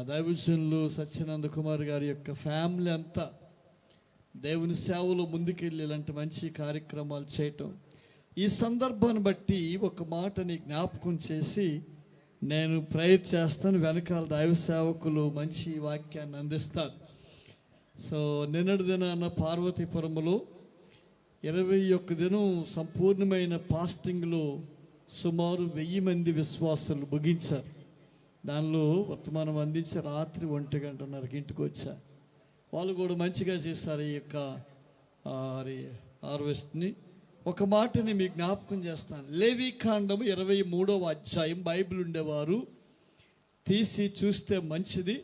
దైవజనులు సత్యానంద కుమార్ గారి యొక్క ఫ్యామిలీ అంతా దేవుని సేవలో ముందుకెళ్ళి ఇలాంటి మంచి కార్యక్రమాలు చేయటం, ఈ సందర్భాన్ని బట్టి ఒక మాటని జ్ఞాపకం చేసి నేను ప్రేయర్ చేస్తాను. వెనకాల దైవ సేవకులు మంచి వాక్యాన్ని అందిస్తారు. సో నిన్నటి దినాన పార్వతీపురంలో 21 దినం సంపూర్ణమైన ఫాస్టింగ్లో సుమారు 1000 మంది విశ్వాసులు ముగించారు. దానిలో వర్తమానం అందించి రాత్రి 1:30కి ఇంటికి వచ్చా. వాళ్ళు కూడా మంచిగా చేస్తారు ఈ యొక్క హార్వెస్ట్ని. ఒక మాటని మీకు జ్ఞాపకం చేస్తాను. లేవీకాండము 23వ అధ్యాయం బైబిల్ ఉండేవారు తీసి చూస్తే మంచిది.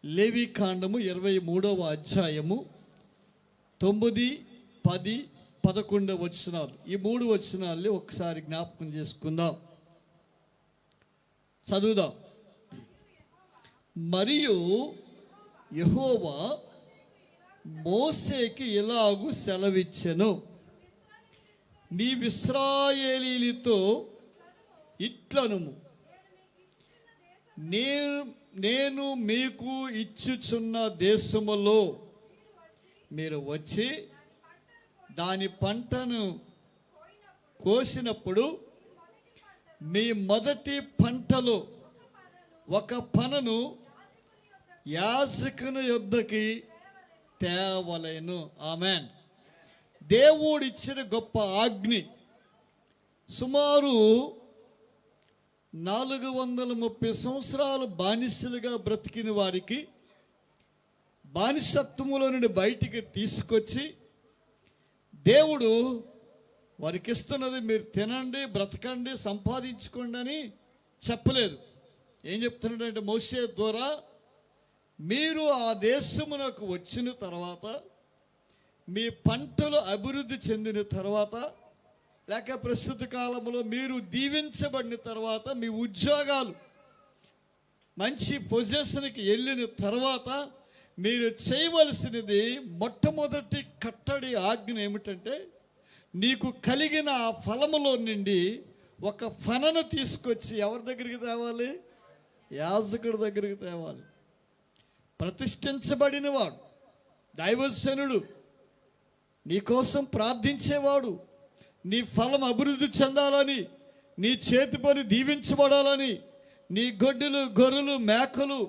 లేవీకాండము 23వ అధ్యాయము 9, 10, 11 వచనాలు. ఈ 3 వచనాల్ని ఒకసారి జ్ఞాపకం చేసుకుందాం, చదువుదాం. మరియు యెహోవా మోసేకి ఇలాగు సెలవిచ్చెను, నీవిశ్రాయేలీలతో ఇట్లనుము, నేను మీకు ఇచ్చుచున్న దేశములో మీరు వచ్చి దాని పంటను కోసినప్పుడు మీ మొదటి పంటలో ఒక పనను యాజకుని యొద్దకి తేవలెను. ఆమేన్. దేవుడిచ్చిన గొప్ప ఆజ్ఞ. సుమారు 430 సంవత్సరాలు బానిసలుగా బ్రతికిన వారికి బానిసత్వములో నుండి బయటికి తీసుకొచ్చి దేవుడు వారికి ఇస్తున్నది మీరు తినండి, బ్రతకండి, సంపాదించుకోండి అని చెప్పలేదు. ఏం చెప్తున్నాడంటే మోషే ద్వారా, మీరు ఆ దేశమునకు వచ్చిన తర్వాత, మీ పంటలు అభివృద్ధి చెందిన తర్వాత, లేక ప్రస్తుత కాలంలో మీరు దీవించబడిన తర్వాత, మీ ఉద్యోగాలు మంచి పొజిషన్కి వెళ్ళిన తర్వాత మీరు చేయవలసినది మొట్టమొదటి కట్టడి ఆజ్ఞ ఏమిటంటే, నీకు కలిగిన ఆ ఫలములో నుండి ఒక ఫనను తీసుకొచ్చి ఎవరి దగ్గరికి తేవాలి? యాజకుడి దగ్గరికి తేవాలి. ప్రతిష్ఠించబడినవాడు, దైవజనుడు, నీకోసం ప్రార్థించేవాడు, నీ ఫలం అభివృద్ధి చెందాలని, నీ చేతి పని దీవించబడాలని, నీ గొడ్డలు, గొర్రెలు, మేకలు,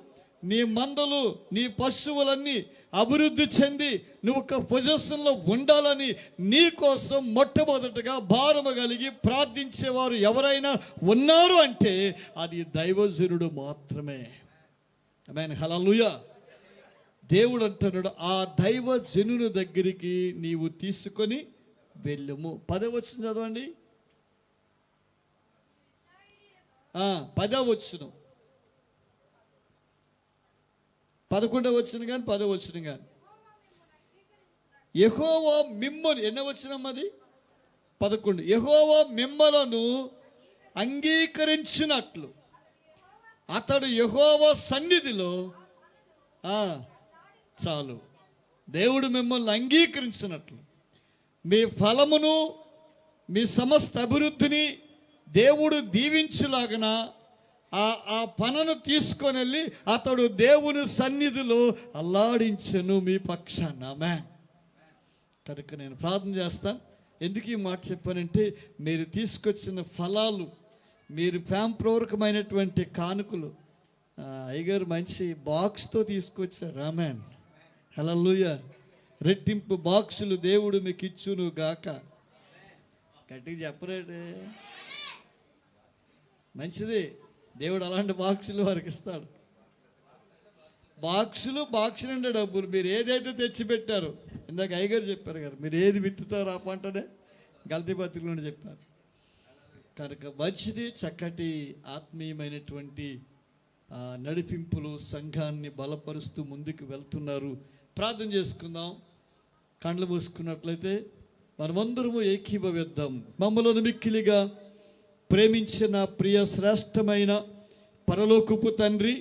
నీ మందలు, నీ పశువులన్నీ అభివృద్ధి చెంది నువ్వు ఒక పొజిషన్లో ఉండాలని నీ కోసం మొట్టమొదటగా భారము కలిగి ప్రార్థించేవారు ఎవరైనా ఉన్నారు అంటే అది దైవజనుడు మాత్రమే. ఆమేన్, హల్లెలూయా. దేవుడు అంటున్నాడు, ఆ దైవజనుని దగ్గరికి నీవు తీసుకొని వెళ్ళుము. 10వ వచనం చదవండి. 10వ వచనం, 11వ వచనం కానీ 10వ వచనం కానీ. యెహోవా మిమ్మల్ని, ఎన్న వచనం అది? 11. యెహోవా మిమ్మలను అంగీకరించినట్లు అతడు యెహోవా సన్నిధిలో చాలు. దేవుడు మిమ్మల్ని అంగీకరించినట్లు మీ ఫలమును, మీ సమస్త అభివృద్ధిని దేవుడు దీవించులాగన ఆ పనను తీసుకొని వెళ్ళి అతడు దేవుని సన్నిధిలో అల్లాడించను మీ పక్షాన. ఆమేన్. కనుక నేను ప్రార్థన చేస్తాను. ఎందుకు ఈ మాట చెప్పానంటే, మీరు తీసుకొచ్చిన ఫలాలు, మీరు ప్రేమపూర్వకమైనటువంటి కానుకలు, అయ్యగారు మంచి బాక్స్తో తీసుకొచ్చారు. ఆమేన్, హల్లెలూయా. రెట్టింపు బాక్సులు దేవుడు మీకు ఇచ్చును గాక. గట్టిగా చెప్పరేటే, మంచిది. దేవుడు అలాంటి బాక్సులు వారికి ఇస్తాడు. బాక్సులు నిండా డబ్బులు. మీరు ఏదైతే తెచ్చిపెట్టారో, ఇందాక అయ్యగారు చెప్పారు కదా, మీరు ఏది విత్తుతారో ఆ పంటనే గల్తీ పత్రికలో చెప్పారు. కనుక మంచిది, చక్కటి ఆత్మీయమైనటువంటి నడిపింపులు సంఘాన్ని బలపరుస్తూ ముందుకు వెళ్తున్నారు. ప్రార్థన చేసుకుందాం. కళ్ళు మూసుకున్నట్లయితే మనమందరము ఏకీభవిద్దాం. మమ్మలను మిక్కిలిగా ప్రేమించిన ప్రియ శ్రేష్టమైన పరలోకపు తండ్రి,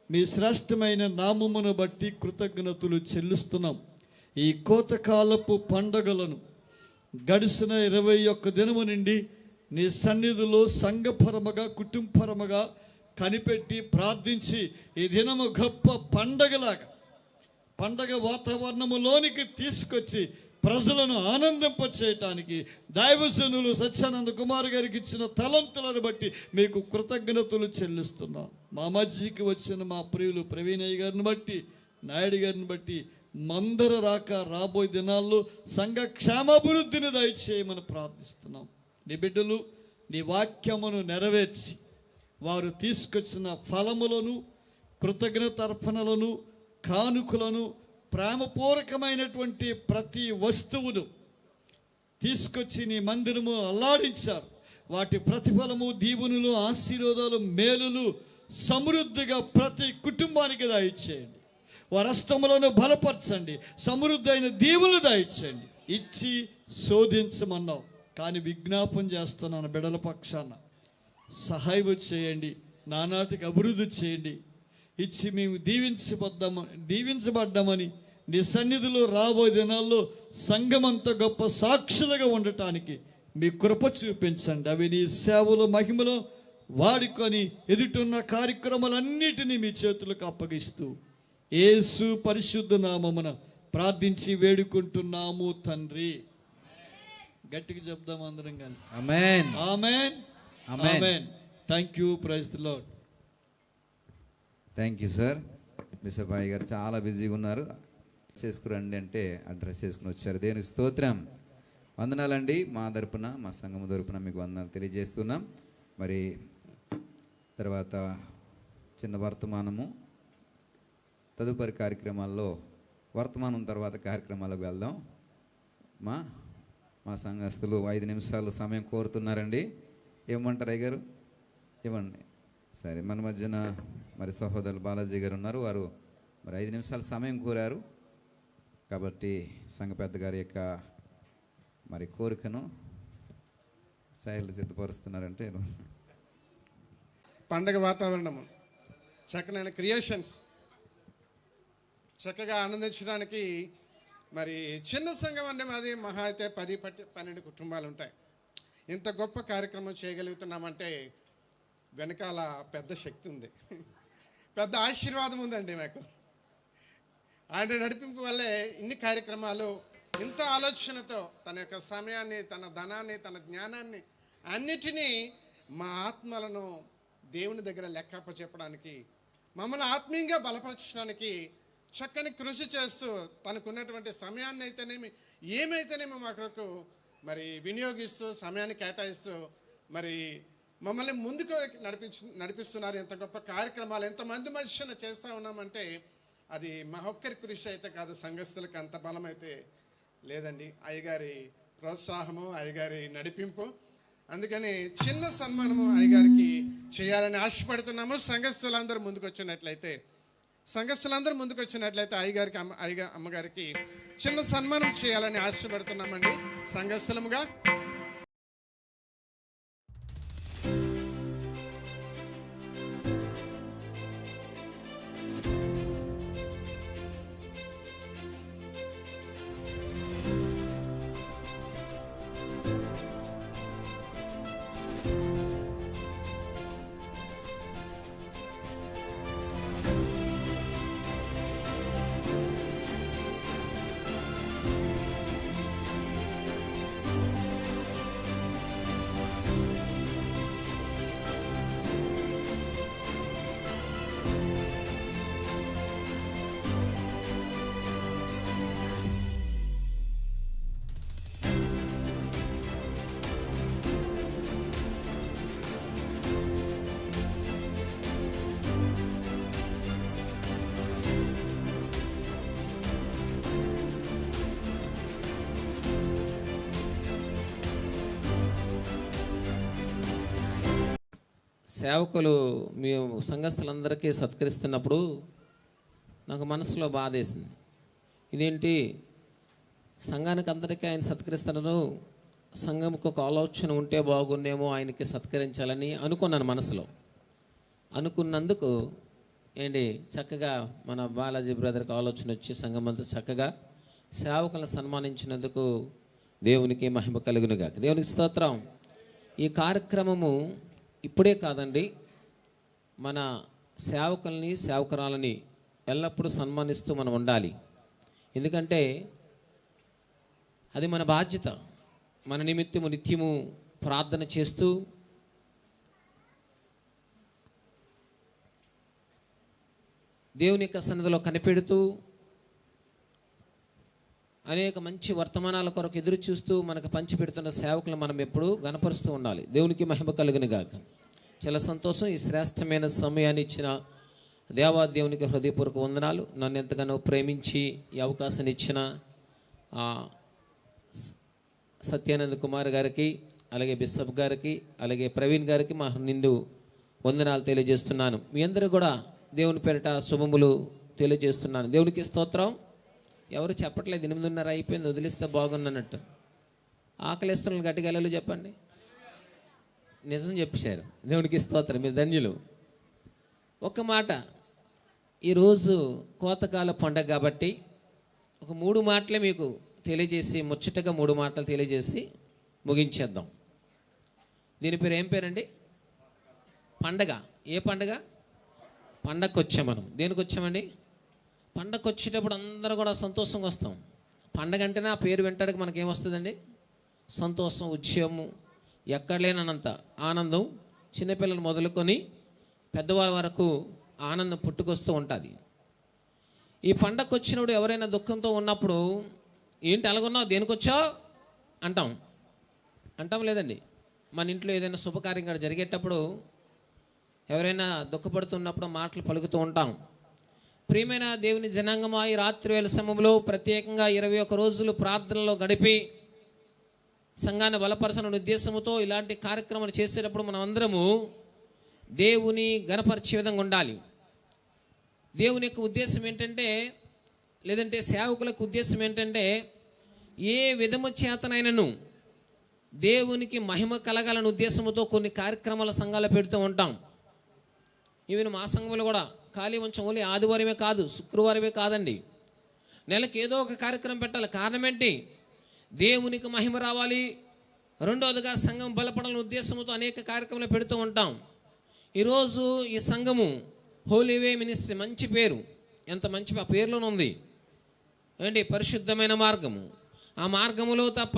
మీ శ్రేష్టమైన నామమును బట్టి కృతజ్ఞతలు చెల్లిస్తున్నాం. ఈ కోతకాలపు పండగలను గడిచిన 21 దినము నుండి నీ సన్నిధిలో సంఘపరముగా కుటుంబపరముగా కనిపెట్టి ప్రార్థించి ఈ దినము గొప్ప పండగలాగా పండగ వాతావరణములోనికి తీసుకొచ్చి ప్రజలను ఆనందింపచేయటానికి దైవజనులు సత్యానంద కుమార్ గారికి ఇచ్చిన తలంతులను బట్టి మీకు కృతజ్ఞతలు చెల్లిస్తున్నాం. మా మధ్యకి వచ్చిన మా ప్రియులు ప్రవీణయ్య గారిని బట్టి, నాయుడు గారిని బట్టి మందర రాబోయే దినాల్లో సంఘ క్షేమాభివృద్ధిని దయచేయమని ప్రార్థిస్తున్నాం. నీ బిడ్డలు నీ వాక్యమును నెరవేర్చి వారు తీసుకొచ్చిన ఫలములను, కృతజ్ఞత అర్పణలను, కానుకలను, ప్రేమపూర్వకమైనటువంటి ప్రతి వస్తువును తీసుకొచ్చి నీ మందిరము అల్లాడించారు. వాటి ప్రతిఫలము, దీవెనలు, ఆశీర్వాదాలు, మేలులు సమృద్ధిగా ప్రతి కుటుంబానికి దయచేయండి. వారి హస్తములను బలపరచండి. సమృద్ధి అయిన దీవులు దయచేయండి. ఇచ్చి శోధించమన్నావు, కానీ విజ్ఞాపం చేస్తున్నాను బిడల పక్షాన సహాయం చేయండి. నానాటికి అభివృద్ధి చేయండి. ఇచ్చి మేము దీవించబడ్డామని నీ సన్నిధిలో రాబోయే దినాల్లో సంఘమంతా గొప్ప సాక్షులుగా ఉండటానికి మీ కృప చూపించండి. అవి నీ సేవలో మహిమలో వాడుకొని ఎదుటిన్న కార్యక్రమాలన్నిటినీ మీ చేతులకు అప్పగిస్తూ యేసు పరిశుద్ధ నామమున ప్రార్థించి వేడుకుంటున్నాము తండ్రి. గట్టిగా చెప్దాం అందరం కలిసి. Amen. Amen. Amen. Thank you. Praise the Lord. Thank you sir. Bisabai గారు చాలా బిజీగా ఉన్నారు. చేసుకురండి అంటే అడ్రస్ చేసుకుని వచ్చారు. దేవునికి స్తోత్రం. వందనాలండి. మా తరపున, మా సంఘం తరపున మీకు వందనాలు తెలియజేస్తున్నాం. మరి తర్వాత చిన్న వర్తమానము, తదుపరి కార్యక్రమాల్లో వర్తమానం తర్వాత కార్యక్రమాలకు వెళ్దాం. మా సంఘస్థులు 5 నిమిషాలు సమయం కోరుతున్నారండి. ఏమంటారు అయ్య గారు? ఇవ్వండి. సరే, మన మధ్యన మరి సహోదరులు బాలాజీ గారు ఉన్నారు. వారు మరి 5 నిమిషాల సమయం కోరారు. కాబట్టి సంఘ పెద్ద గారి యొక్క మరి కోరికను శైలి సిద్ధపరుస్తున్నారంటే పండగ వాతావరణము, చక్కనైన క్రియేషన్స్, చక్కగా ఆనందించడానికి మరి చిన్న సంఘం అంటే మాది మహా అయితే 10-12 కుటుంబాలు ఉంటాయి. ఇంత గొప్ప కార్యక్రమం చేయగలుగుతున్నామంటే వెనకాల పెద్ద శక్తి ఉంది, పెద్ద ఆశీర్వాదం ఉందండి మాకు. ఆయన నడిపింపు వల్లే ఇన్ని కార్యక్రమాలు ఇంత ఆలోచనతో తన యొక్క సమయాన్ని, తన ధనాన్ని, తన జ్ఞానాన్ని అన్నిటినీ మా ఆత్మలను దేవుని దగ్గర లెక్కప్ప చెప్పడానికి, మమ్మల్ని ఆత్మీయంగా బలపరచడానికి చక్కని కృషి చేస్తూ తనకున్నటువంటి సమయాన్ని అయితేనేమి ఏమైతేనేమి మా కొరకు మరి వినియోగిస్తూ సమయాన్ని కేటాయిస్తూ మరి మమ్మల్ని ముందుకు నడిపిస్తున్నారు. ఎంత గొప్ప కార్యక్రమాలు ఎంతమంది మధ్యన చేస్తూ ఉన్నామంటే అది మా ఒక్కరి కృషి అయితే కాదు, సంఘస్థులకు అంత బలం అయితే లేదండి. అయ్యగారి ప్రోత్సాహము, అయ్యగారి నడిపింపు. అందుకని చిన్న సన్మానము అయ్యగారికి చేయాలని ఆశపడుతున్నాము. సంఘస్థులందరూ ముందుకు వచ్చినట్లయితే అయ్యగారికి అమ్మగారికి చిన్న సన్మానం చేయాలని ఆశపడుతున్నామండి సంఘస్థులముగా. సేవకులు మీ సంఘస్థులందరికీ సత్కరిస్తున్నప్పుడు నాకు మనసులో బాధేసింది. ఇదేంటి సంఘానికి అందరికీ ఆయన సత్కరిస్తున్నారు, సంఘంకి ఒక ఆలోచన ఉంటే బాగున్నేమో ఆయనకి సత్కరించాలని అనుకున్నాను మనసులో. అనుకున్నందుకు ఏంటి చక్కగా మన బాలాజీ బ్రదర్కి ఆలోచన వచ్చి సంఘం అంతా చక్కగా సేవకులను సన్మానించినందుకు దేవునికి మహిమ కలుగునుగాక. దేవునికి స్తోత్రం. ఈ కార్యక్రమము ఇప్పుడే కాదండి, మన సేవకుల్ని సేవకురాలని ఎల్లప్పుడూ సన్మానిస్తూ మనం ఉండాలి. ఎందుకంటే అది మన బాధ్యత. మన నిమిత్తము నిత్యము ప్రార్థన చేస్తూ దేవుని యొక్క సన్నిధిలో కనిపెడుతూ అనేక మంచి వర్తమానాల కొరకు ఎదురు చూస్తూ మనకు పంచిపెడుతున్న సేవకులు మనం ఎప్పుడూ గణపరుస్తూ ఉండాలి. దేవునికి మహిమ కలుగును గాక. చాలా సంతోషం. ఈ శ్రేష్టమైన సమయాన్ని ఇచ్చిన దేవాదేవునికి హృదయపూర్వక వందనాలు. నన్ను ఎంతగానో ప్రేమించి ఈ అవకాశాన్ని ఇచ్చిన సత్యానంద్ కుమార్ గారికి, అలాగే బిషప్ గారికి, అలాగే ప్రవీణ్ గారికి మా నిండు వందనాలు తెలియజేస్తున్నాను. మీ అందరూ కూడా దేవుని పేరిట శుభములు తెలియజేస్తున్నాను. దేవునికి స్తోత్రం. ఎవరు చెప్పట్లేదు, 8:30 అయిపోయింది, వదిలిస్తే బాగున్నట్టు. ఆకలిస్తున్న గట్టిగా వెళ్ళలు చెప్పండి. నిజం చెప్పేశారు. దేవునికి స్తోత్రం. మీరు ధన్యులు. ఒక మాట, ఈరోజు కోతకాల పండగ కాబట్టి ఒక 3 మాటలే మీకు తెలియజేసి, ముచ్చటగా 3 మాటలు తెలియజేసి ముగించేద్దాం. దీని పేరు ఏం పేరండి? పండగ. ఏ పండగ? పండగకు వచ్చాం మనం. దేనికి వచ్చామండి? పండగకు వచ్చేటప్పుడు అందరూ కూడా సంతోషంగా వస్తాం. పండగ అంటేనే ఆ పేరు వెంటాడికి మనకేమొస్తుందండి? సంతోషం, ఉత్సవము, ఎక్కడ లేనంత ఆనందం. చిన్నపిల్లలు మొదలుకొని పెద్దవాళ్ళ వరకు ఆనందం పుట్టుకొస్తూ ఉంటుంది. ఈ పండగకు వచ్చినప్పుడు ఎవరైనా దుఃఖంతో ఉన్నప్పుడు ఏంటి అలాగున్నావు, దేనికి వచ్చావు అంటాం లేదండి. మన ఇంట్లో ఏదైనా శుభకార్యం కూడా జరిగేటప్పుడు ఎవరైనా దుఃఖపడుతున్నప్పుడు మాటలు పలుకుతూ ఉంటాం. ప్రియమైన దేవుని జనాంగమా, ఈ రాత్రి వేళ సమయంలో ప్రత్యేకంగా 21 రోజులు ప్రార్థనలో గడిపి సంఘాన్ని బలపరచని ఉద్దేశంతో ఇలాంటి కార్యక్రమాలు చేసేటప్పుడు మనం అందరము దేవుని గణపరిచే విధంగా ఉండాలి. దేవుని యొక్క ఉద్దేశం ఏంటంటే, లేదంటే సేవకులకు ఉద్దేశం ఏంటంటే, ఏ విధము చేతనైనను దేవునికి మహిమ కలగాలని ఉద్దేశంతో కొన్ని కార్యక్రమాల సంఘాలు పెడుతూ ఉంటాం. ఈవెన్ మా సంఘంలో కూడా ఖాళీ ఉంచం. ఓన్లీ ఆదివారమే కాదు, శుక్రవారమే కాదండి, నెలకు ఏదో ఒక కార్యక్రమం పెట్టాలి. కారణం ఏంటి? దేవునికి మహిమ రావాలి. రెండవదిగా సంఘం బలపడాలని ఉద్దేశంతో అనేక కార్యక్రమాలు పెడుతూ ఉంటాం. ఈరోజు ఈ సంఘము హోలీవే మినిస్ట్రీ, మంచి పేరు, ఎంత మంచి ఆ పేరులోనే ఉంది ఏంటి? పరిశుద్ధమైన మార్గము. ఆ మార్గములో తప్ప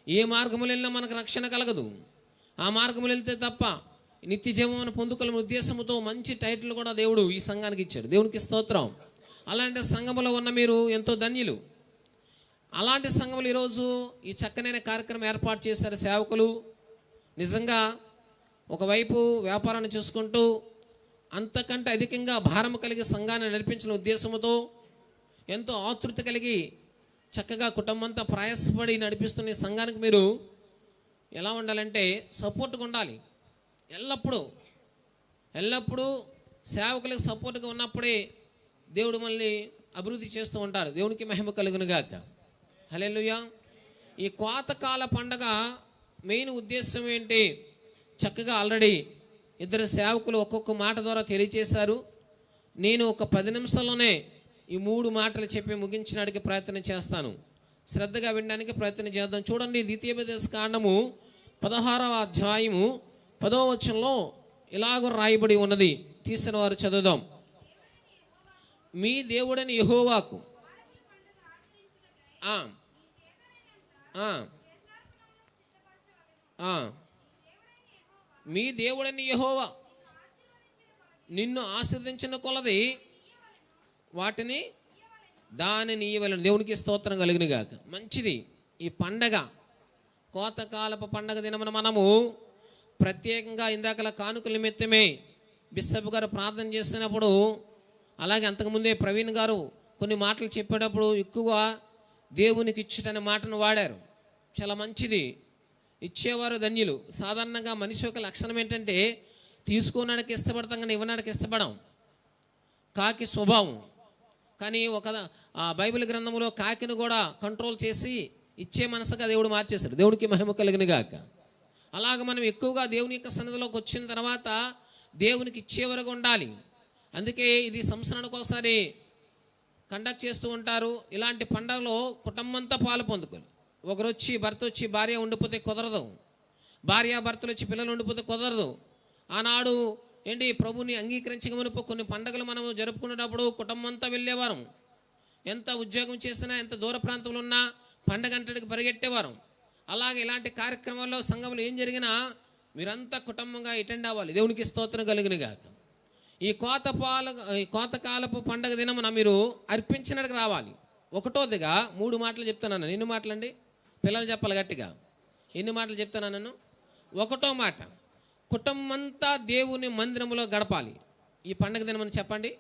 ఏ మార్గములు వెళ్ళినా మనకు రక్షణ కలగదు. ఆ మార్గములు వెళ్తే తప్ప నిత్య జీవమును పొందుకోవాలనే ఉద్దేశంతో మంచి టైటిల్ కూడా దేవుడు ఈ సంఘానికి ఇచ్చాడు. దేవునికి స్తోత్రం. అలాంటి సంఘములో ఉన్న మీరు ఎంతో ధన్యులు. అలాంటి సంఘములు ఈరోజు ఈ చక్కనైన కార్యక్రమం ఏర్పాటు చేశారు సేవకులు. నిజంగా ఒకవైపు వ్యాపారాన్ని చూసుకుంటూ అంతకంటే అధికంగా భారం కలిగి సంఘాన్ని నడిపించిన ఉద్దేశంతో ఎంతో ఆతృత కలిగి చక్కగా కుటుంబంతో ప్రయాసపడి నడిపిస్తున్న ఈ సంఘానికి మీరు ఎలా ఉండాలంటే సపోర్ట్గా ఉండాలి. ఎల్లప్పుడూ సేవకులకు సపోర్ట్గా ఉన్నప్పుడే దేవుడు మనల్ని అభివృద్ధి చేస్తూ ఉంటారు. దేవునికి మహిమ కలుగునుగాక. హల్లెలూయా. ఈ కోతకాల పండగ మెయిన్ ఉద్దేశం ఏంటి? చక్కగా ఆల్రెడీ 2 సేవకులు ఒక్కొక్క మాట ద్వారా తెలియచేశారు. నేను ఒక 10 నిమిషాల్లోనే ఈ 3 మాటలు చెప్పి ముగించడానికి ప్రయత్నం చేస్తాను. శ్రద్ధగా వినడానికి ప్రయత్నం చేద్దాం. చూడండి, ద్వితీయోపదేశ కాండము 16వ అధ్యాయము 10వ వచనంలో ఇలాగ రాయబడి ఉన్నది. తీసిన వారు చదువుదాం. మీ దేవుడని యెహోవాకు మీ దేవుడని యెహోవా నిన్ను ఆశీర్వదించిన కొలది వాటిని దానిని ఇవ్వలేను. దేవునికి స్తోత్రం కలుగునుగాక. మంచిది. ఈ పండగ కోతకాలపు పండగ దినమున మనము ప్రత్యేకంగా ఇందాకలా కానుకల నిమిత్తమే బిషప్ గారు ప్రార్థన చేసినప్పుడు, అలాగే అంతకుముందే ప్రవీణ్ గారు కొన్ని మాటలు చెప్పేటప్పుడు ఎక్కువ దేవునికి ఇచ్చుటనే మాటను వాడారు. చాలా మంచిది. ఇచ్చేవారు ధన్యులు. సాధారణంగా మనిషి యొక్క లక్షణం ఏంటంటే తీసుకోవడానికి ఇష్టపడతాం కానీ ఇవ్వడానికి ఇష్టపడం. కాకి స్వభావం. కానీ బైబిల్ గ్రంథంలో కాకిని కూడా కంట్రోల్ చేసి ఇచ్చే మనసుగా దేవుడు మార్చేశాడు. దేవుడికి మహిమ కలిగిన గాక. అలాగ మనం ఎక్కువగా దేవుని యొక్క సన్నిధిలోకి వచ్చిన తర్వాత దేవునికి ఇచ్చే వరకు ఉండాలి. అందుకే ఇది సంవత్సరానికి ఒకసారి కండక్ట్ చేస్తూ ఉంటారు. ఇలాంటి పండుగలో కుటుంబం అంతా పాలు పొందుకోవాలి. ఒకరు వచ్చి భర్త వచ్చి భార్య ఉండిపోతే కుదరదు, భార్య భర్తలు వచ్చి పిల్లలు ఉండిపోతే కుదరదు. ఆనాడు ప్రభుని అంగీకరించకమునుపు కొన్ని పండుగలు మనం జరుపుకునేటప్పుడు కుటుంబం అంతా వెళ్ళేవారం. ఎంత ఉద్యోగం చేసినా ఎంత దూర ప్రాంతంలో ఉన్నా పండగ అంతటికి పరిగెట్టేవారం. అలాగే ఇలాంటి కార్యక్రమాల్లో సంఘంలో ఏం జరిగినా మీరంతా కుటుంబంగా అటెండ్ అవ్వాలి. దేవునికి స్తోత్రం కలిగిన గాక. ఈ కోతకాలపు పండగ దినమున మీరు అర్పించినట్టుకు రావాలి. ఒకటోదిగా 3 మాటలు చెప్తాను. ఎన్ని మాటలండి? పిల్లలు చెప్పాలి గట్టిగా. ఎన్ని మాటలు చెప్తాను నన్ను? ఒకటో మాట, కుటుంబమంతా దేవుని మందిరంలో గడపాలి. ఈ పండగ దినమని చెప్పండి.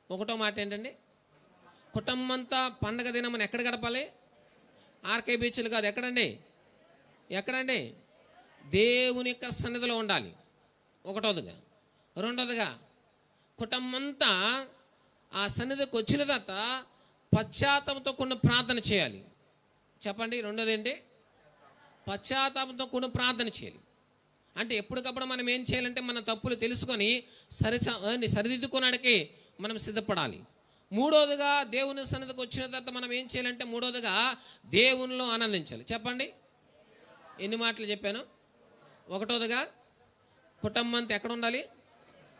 ఒకటో మాట ఏంటండి? కుటుంబమంతా పండగ దినమని ఎక్కడ గడపాలి? ఆర్కే బీచ్లు కాదు. ఎక్కడండి? దేవుని యొక్క సన్నిధిలో ఉండాలి. ఒకటోదిగా. రెండోదిగా, కుటుంబమంతా ఆ సన్నిధికి వచ్చిన తర్వాత పశ్చాత్తాపంతో కూడిన ప్రార్థన చేయాలి. చెప్పండి. రెండోది ఏంటి? పశ్చాత్తాపంతో కూడిన ప్రార్థన చేయాలి. అంటే ఎప్పటికప్పుడు మనం ఏం చేయాలంటే మన తప్పులు తెలుసుకొని సరిదిద్దుకోవడానికి మనం సిద్ధపడాలి. మూడోదిగా, దేవుని సన్నిధికి వచ్చిన తర్వాత మనం ఏం చేయాలంటే మూడోదిగా దేవునిలో ఆనందించాలి. చెప్పండి. ఎన్ని మాటలు చెప్పాను? ఒకటోదిగా, కుటుంబం అంతా ఎక్కడ ఉండాలి?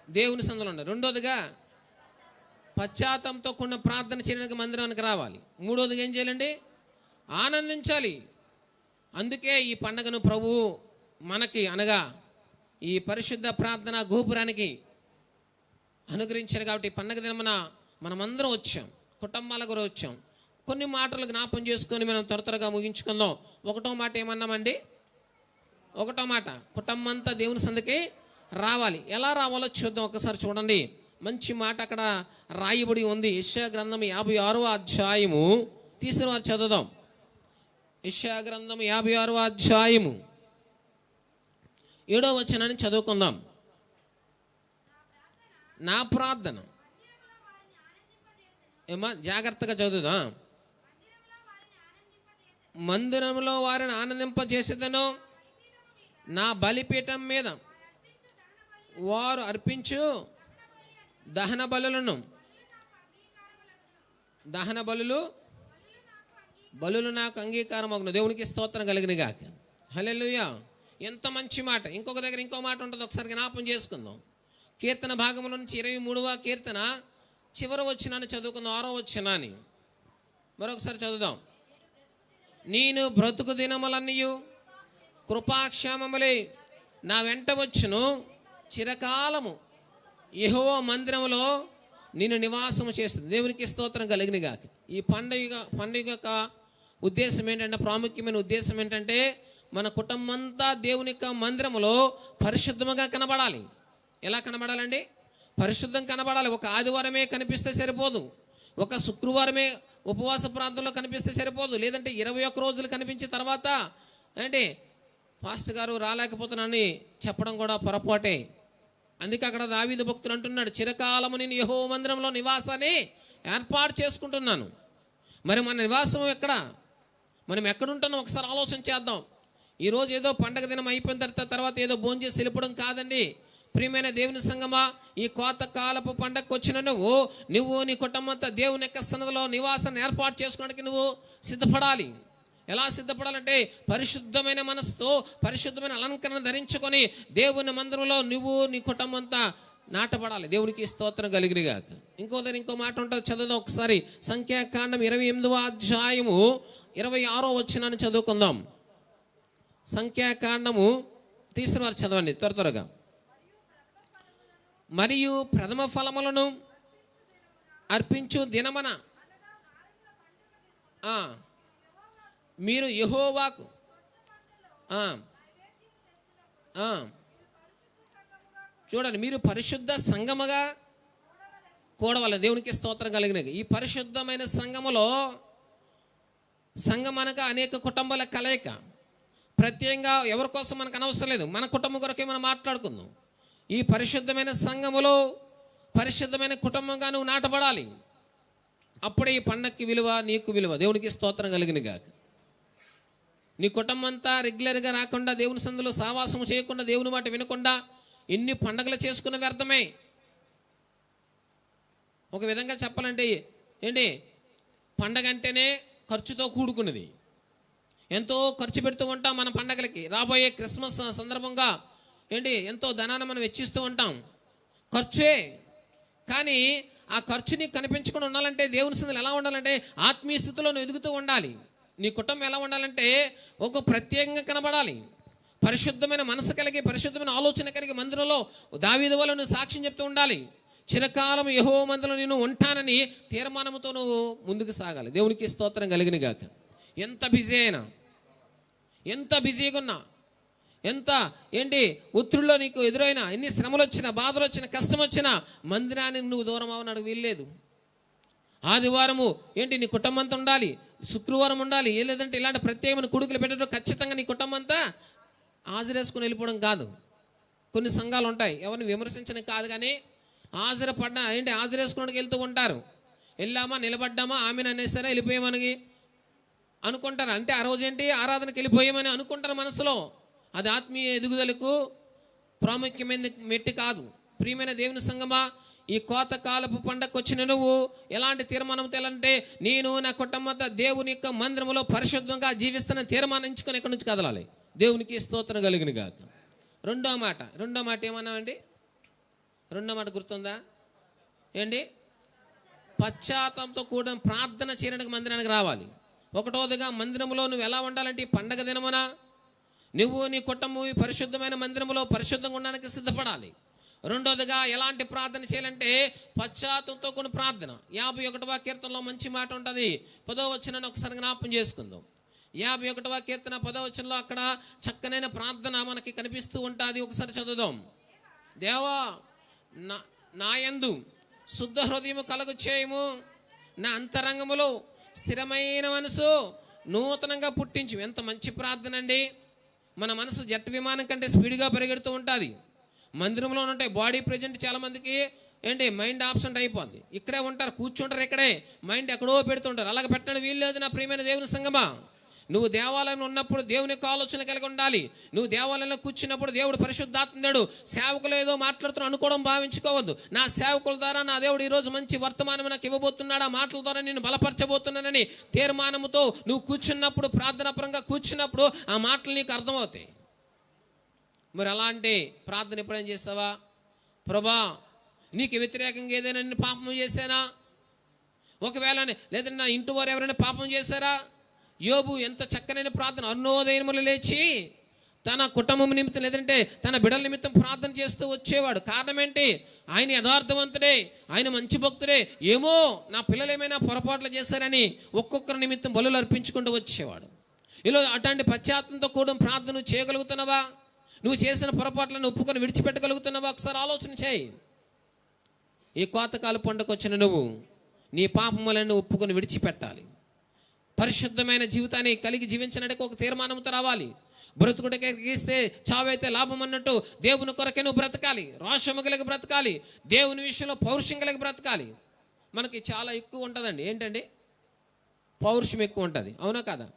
దేవుని సన్నిధిలో ఉండాలి. రెండోదిగా, పశ్చాత్తాపంతో కూడిన ప్రార్థన చేయడానికి మందిరానికి రావాలి. మూడోదిగా ఏం చేయాలండి? ఆనందించాలి. అందుకే ఈ పండగను ప్రభువు మనకి అనగా ఈ పరిశుద్ధ ప్రార్థన గోపురానికి అనుగ్రహించారు. కాబట్టి ఈ పండగ దినమున మనమందరం వచ్చాం, కుటుంబాల కూడా వచ్చాం. కొన్ని మాటలు జ్ఞాపం చేసుకొని మనం త్వరగా ముగించుకుందాం. ఒకటో మాట ఏమన్నామండి? ఒకటో మాట, కుటుంబం అంతా దేవుని సందుకి రావాలి. ఎలా రావాలో చూద్దాం. ఒకసారి చూడండి. మంచి మాట అక్కడ రాయబడి ఉంది. యెషయా గ్రంథం 56వ అధ్యాయము తీసిన వారు చదువుదాం. యెషయా గ్రంథం 56వ అధ్యాయము 7వ వచనాన్ని చదువుకుందాం. నా ప్రార్థన ఏమా జాగ్రత్తగా చదువుదా. మందిరంలో వారిని ఆనందింపజేసేదను, నా బలిపీఠం మీద వారు అర్పించు దహన బలులు నాకు అంగీకారమగును. దేవునికి స్తోత్రం కలిగిన గాక. హల్లెలూయా. ఎంత మంచి మాట. ఇంకొక దగ్గర ఇంకో మాట ఉంటుంది. ఒకసారి జ్ఞాపం చేసుకుందాం. కీర్తన భాగంలో నుంచి 23వ కీర్తన చివరి వచనాన్ని చదువుకుందాం. 6వ వచనాన్ని మరొకసారి చదువుదాం. నేను బ్రతుకు దినములన్నీయు కృపాక్షేమములే నా వెంట వచ్చును, చిరకాలము యెహోవా మందిరములో నేను నివాసము చేస్తుంది. దేవునికి స్తోత్రం కలిగిన గాక. ఈ పండుగ యొక్క ఉద్దేశం ఏంటంటే, ప్రాముఖ్యమైన ఉద్దేశం ఏంటంటే, మన కుటుంబం అంతా దేవుని యొక్క మందిరములో పరిశుద్ధముగా కనబడాలి. ఎలా కనబడాలండి? పరిశుద్ధం కనబడాలి. ఒక ఆదివారమే కనిపిస్తే సరిపోదు, ఒక శుక్రవారమే ఉపవాస ప్రాంతంలో కనిపిస్తే సరిపోదు, లేదంటే 21 రోజులు కనిపించిన తర్వాత అంటే పాస్టర్ గారు రాలేకపోతున్నానని చెప్పడం కూడా పొరపాటే. అందుకే అక్కడ దావీదు భక్తులు అంటున్నాడు, చిరకాలము నేను యెహోవా మందిరంలో నివాసాన్ని ఏర్పాటు చేసుకుంటున్నాను. మరి మన నివాసం ఎక్కడ? మనం ఎక్కడుంటున్నాం ఒకసారి ఆలోచన చేద్దాం. ఈరోజు ఏదో పండగ దినం అయిపోయిన తర్వాత ఏదో భోజనం చేసి వెళ్ళిపోవడం కాదండి. ప్రియమైన దేవుని సంగమా, ఈ కోతకాలపు పండగకు వచ్చిన నువ్వు నీ కుటుంబంతో దేవుని యొక్క సన్నిధిలో నివాసాన్ని ఏర్పాటు చేసుకోవడానికి నువ్వు సిద్ధపడాలి. ఎలా సిద్ధపడాలంటే, పరిశుద్ధమైన మనసుతో పరిశుద్ధమైన అలంకరణ ధరించుకొని దేవుని మందిరంలో నువ్వు నీ కుటుంబం అంతా నాటపడాలి. దేవునికి స్తోత్రం కలిగినగాక. ఇంకో మాట ఉంటుంది, చదువుదాం ఒకసారి. సంఖ్యాకాండం 28వ అధ్యాయము 26వ వచనాన్ని చదువుకుందాం. సంఖ్యాకాండము తీసిన వారు చదవండి త్వరగా. మరియు ప్రథమ ఫలములను అర్పించు దినమన మీరు యెహోవాకు చూడండి, మీరు పరిశుద్ధ సంఘముగా కూడవలెను. దేవునికి స్తోత్రం కలిగినది. ఈ పరిశుద్ధమైన సంఘములో, సంఘం అనగా అనేక కుటుంబాల కలయిక. ప్రత్యేకంగా ఎవరి కోసం మనకు అనవసరం లేదు, మన కుటుంబం కొరకే మనం మాట్లాడుకుందాం. ఈ పరిశుద్ధమైన సంఘములో పరిశుద్ధమైన కుటుంబంగా నువ్వు నాటబడాలి. అప్పుడే ఈ పండక్కి విలువ, నీకు విలువ. దేవునికి స్తోత్రం కలిగిన గాక. నీ కుటుంబం అంతా రెగ్యులర్గా రాకుండా, దేవుని సందులో సావాసము చేయకుండా, దేవుని మాట వినకుండా ఎన్ని పండగలు చేసుకున్న వ్యర్థమే. ఒక విధంగా చెప్పాలంటే ఏంటి, పండగ అంటేనే ఖర్చుతో కూడుకున్నది. ఎంతో ఖర్చు పెడుతూ ఉంటాం మన పండగలకి. రాబోయే క్రిస్మస్ సందర్భంగా ఏంటి ఎంతో ధనాన్ని మనం వెచ్చిస్తూ ఉంటాం. ఖర్చే. కానీ ఆ ఖర్చుని కనిపించకుండా ఉండాలంటే, దేవుని సందులో ఎలా ఉండాలంటే ఆత్మీయ స్థితిలో నువ్వు ఎదుగుతూ ఉండాలి. నీ కుటుంబం ఎలా ఉండాలంటే ఒక ప్రత్యేకంగా కనబడాలి. పరిశుద్ధమైన మనసు కలిగి, పరిశుద్ధమైన ఆలోచన కలిగి మందిరంలో దావీదు వలె నువ్వు సాక్ష్యం చెప్తూ ఉండాలి. చిరకాలం యెహోవా మందిరంలో నేను ఉంటానని తీర్మానంతో నువ్వు ముందుకు సాగాలి. దేవునికి స్తోత్రం కలిగిన గాక. ఎంత బిజీ అయినా, ఎంత బిజీగా ఉన్నా, ఎంత ఏంటి ఒత్తిడిలో నీకు ఎదురైనా, ఎన్ని శ్రమలు వచ్చినా, బాధలు వచ్చినా, కష్టం వచ్చినా మందిరానికి నువ్వు దూరం అవనాడు వీల్లేదు. ఆదివారము ఏంటి నీ కుటుంబం అంతా ఉండాలి, శుక్రవారం ఉండాలి. ఏ లేదంటే ఇలాంటి ప్రత్యేకమైన కొడుకులు పెట్టడం ఖచ్చితంగా నీ కుటుంబం అంతా హాజరేసుకుని వెళ్ళిపోవడం కాదు. కొన్ని సంఘాలు ఉంటాయి, ఎవరిని విమర్శించడం కాదు, కానీ హాజరేసుకోవడానికి వెళ్తూ ఉంటారు. వెళ్ళామా, నిలబడ్డామా, ఆమెను అనేసారా, వెళ్ళిపోయామని అనుకుంటారు. అంటే ఆ రోజు ఏంటి ఆరాధనకి వెళ్ళిపోయామని అనుకుంటారు మనసులో. అది ఆత్మీయ ఎదుగుదలకు ప్రాముఖ్యమైన మెట్టి కాదు. ప్రియమైన దేవుని సంగమా, ఈ కోతకాలపు పండగకు వచ్చిన నువ్వు ఎలాంటి తీర్మానం తెలంటే, నేను నా కుటుంబంతో దేవుని యొక్క మందిరంలో పరిశుద్ధంగా జీవిస్తున్న తీర్మానించుకొని ఎక్కడి నుంచి కదలాలి. దేవునికి స్తోత్రం కలిగిన గాక. రెండో మాట ఏమన్నామండి? రెండో మాట గుర్తుందా ఏంటి? పశ్చాత్తాపంతో కూడిన ప్రార్థన చేయడానికి మందిరానికి రావాలి. ఒకటోదిగా మందిరంలో నువ్వు ఎలా ఉండాలంటే, ఈ పండగ దినమున నువ్వు నీ కుటుంబం ఈ పరిశుద్ధమైన మందిరంలో పరిశుద్ధంగా ఉండడానికి సిద్ధపడాలి. రెండోదిగా ఎలాంటి ప్రార్థన చేయాలంటే పశ్చాత్తాపంతో కూడిన ప్రార్థన. 51వ కీర్తనలో మంచి మాట ఉంటుంది. 10వ వచనాన్ని ఒకసారి జ్ఞాపకం చేసుకుందాం. 51వ కీర్తన 10వ వచనంలో అక్కడ చక్కనైన ప్రార్థన మనకి కనిపిస్తూ ఉంటుంది. ఒకసారి చదువుదాం. దేవా, నా యందు శుద్ధ హృదయము కలుగు చేయము, నా అంతరంగములో స్థిరమైన మనసు నూతనంగా పుట్టించు. ఎంత మంచి ప్రార్థన అండి. మన మనసు జెట్ విమానం కంటే స్పీడ్గా పరిగెడుతూ ఉంటుంది. మందిరంలో ఉంటాయి బాడీ ప్రెజెంట్ చాలామందికి ఏంటి మైండ్ ఆబ్సెంట్ అయిపోద్ది. ఇక్కడే ఉంటారు, కూర్చుంటారు, ఇక్కడే మైండ్ ఎక్కడో పెడుతుంటారు. అలాగ పెట్టడం వీల్లేదు నా ప్రియమైన దేవుని సంగమా. నువ్వు దేవాలయంలో ఉన్నప్పుడు దేవుని యొక్క ఆలోచన కలిగి ఉండాలి. నువ్వు దేవాలయంలో కూర్చున్నప్పుడు దేవుడు పరిశుద్ధాత్ముడు, సేవకులు ఏదో మాట్లాడుతున్నా అనుకోవడం భావించుకోవద్దు. నా సేవకుల ద్వారా నా దేవుడు ఈరోజు మంచి వర్తమానం నాకు ఇవ్వబోతున్నాడు, ఆ మాటల ద్వారా నేను బలపరచబోతున్నానని తీర్మానంతో నువ్వు కూర్చున్నప్పుడు, ప్రార్థనాపరంగా కూర్చున్నప్పుడు ఆ మాటలు నీకు అర్థమవుతాయి. మరి అలాంటి ప్రార్థన ఎప్పుడైనా చేస్తావా? ప్రభా, నీకు వ్యతిరేకంగా ఏదైనా నేను పాపం చేశానా? ఒకవేళ లేదంటే నా ఇంటి వారు ఎవరైనా పాపం చేశారా? యోబు ఎంత చక్కనైన ప్రార్థన. అరుణోదయములు లేచి తన కుటుంబం నిమిత్తం లేదంటే తన బిడ్డల నిమిత్తం ప్రార్థన చేస్తూ వచ్చేవాడు. కారణం ఏంటి? ఆయన యథార్థవంతుడే, ఆయన మంచి భక్తుడే. ఏమో నా పిల్లలు ఏమైనా పొరపాట్లు చేశారని ఒక్కొక్కరి నిమిత్తం బలులు అర్పించుకుంటూ వచ్చేవాడు. ఇలా అట్లాంటి పశ్చాత్తంతో కూడా ప్రార్థన చేయగలుగుతున్నావా? నువ్వు చేసిన పొరపాట్లను ఒప్పుకొని విడిచిపెట్టగలుగుతున్నావా? ఒకసారి ఆలోచన చేయి. ఈ కోతకాల పండుగ వచ్చిన నువ్వు నీ పాపములను ఒప్పుకొని విడిచిపెట్టాలి. పరిశుద్ధమైన జీవితాన్ని కలిగి జీవించడానికి ఒక తీర్మానంతో రావాలి. బ్రతుకుడికి గీస్తే చావైతే లాభం అన్నట్టు దేవుని కొరకే నువ్వు బ్రతకాలి. రోషము కలిగి బ్రతకాలి. దేవుని విషయంలో పౌరుషం కలిగి బ్రతకాలి. మనకి చాలా ఎక్కువ ఉంటుందండి. ఏంటండి? పౌరుషం ఎక్కువ ఉంటుంది. అవునా కాదా?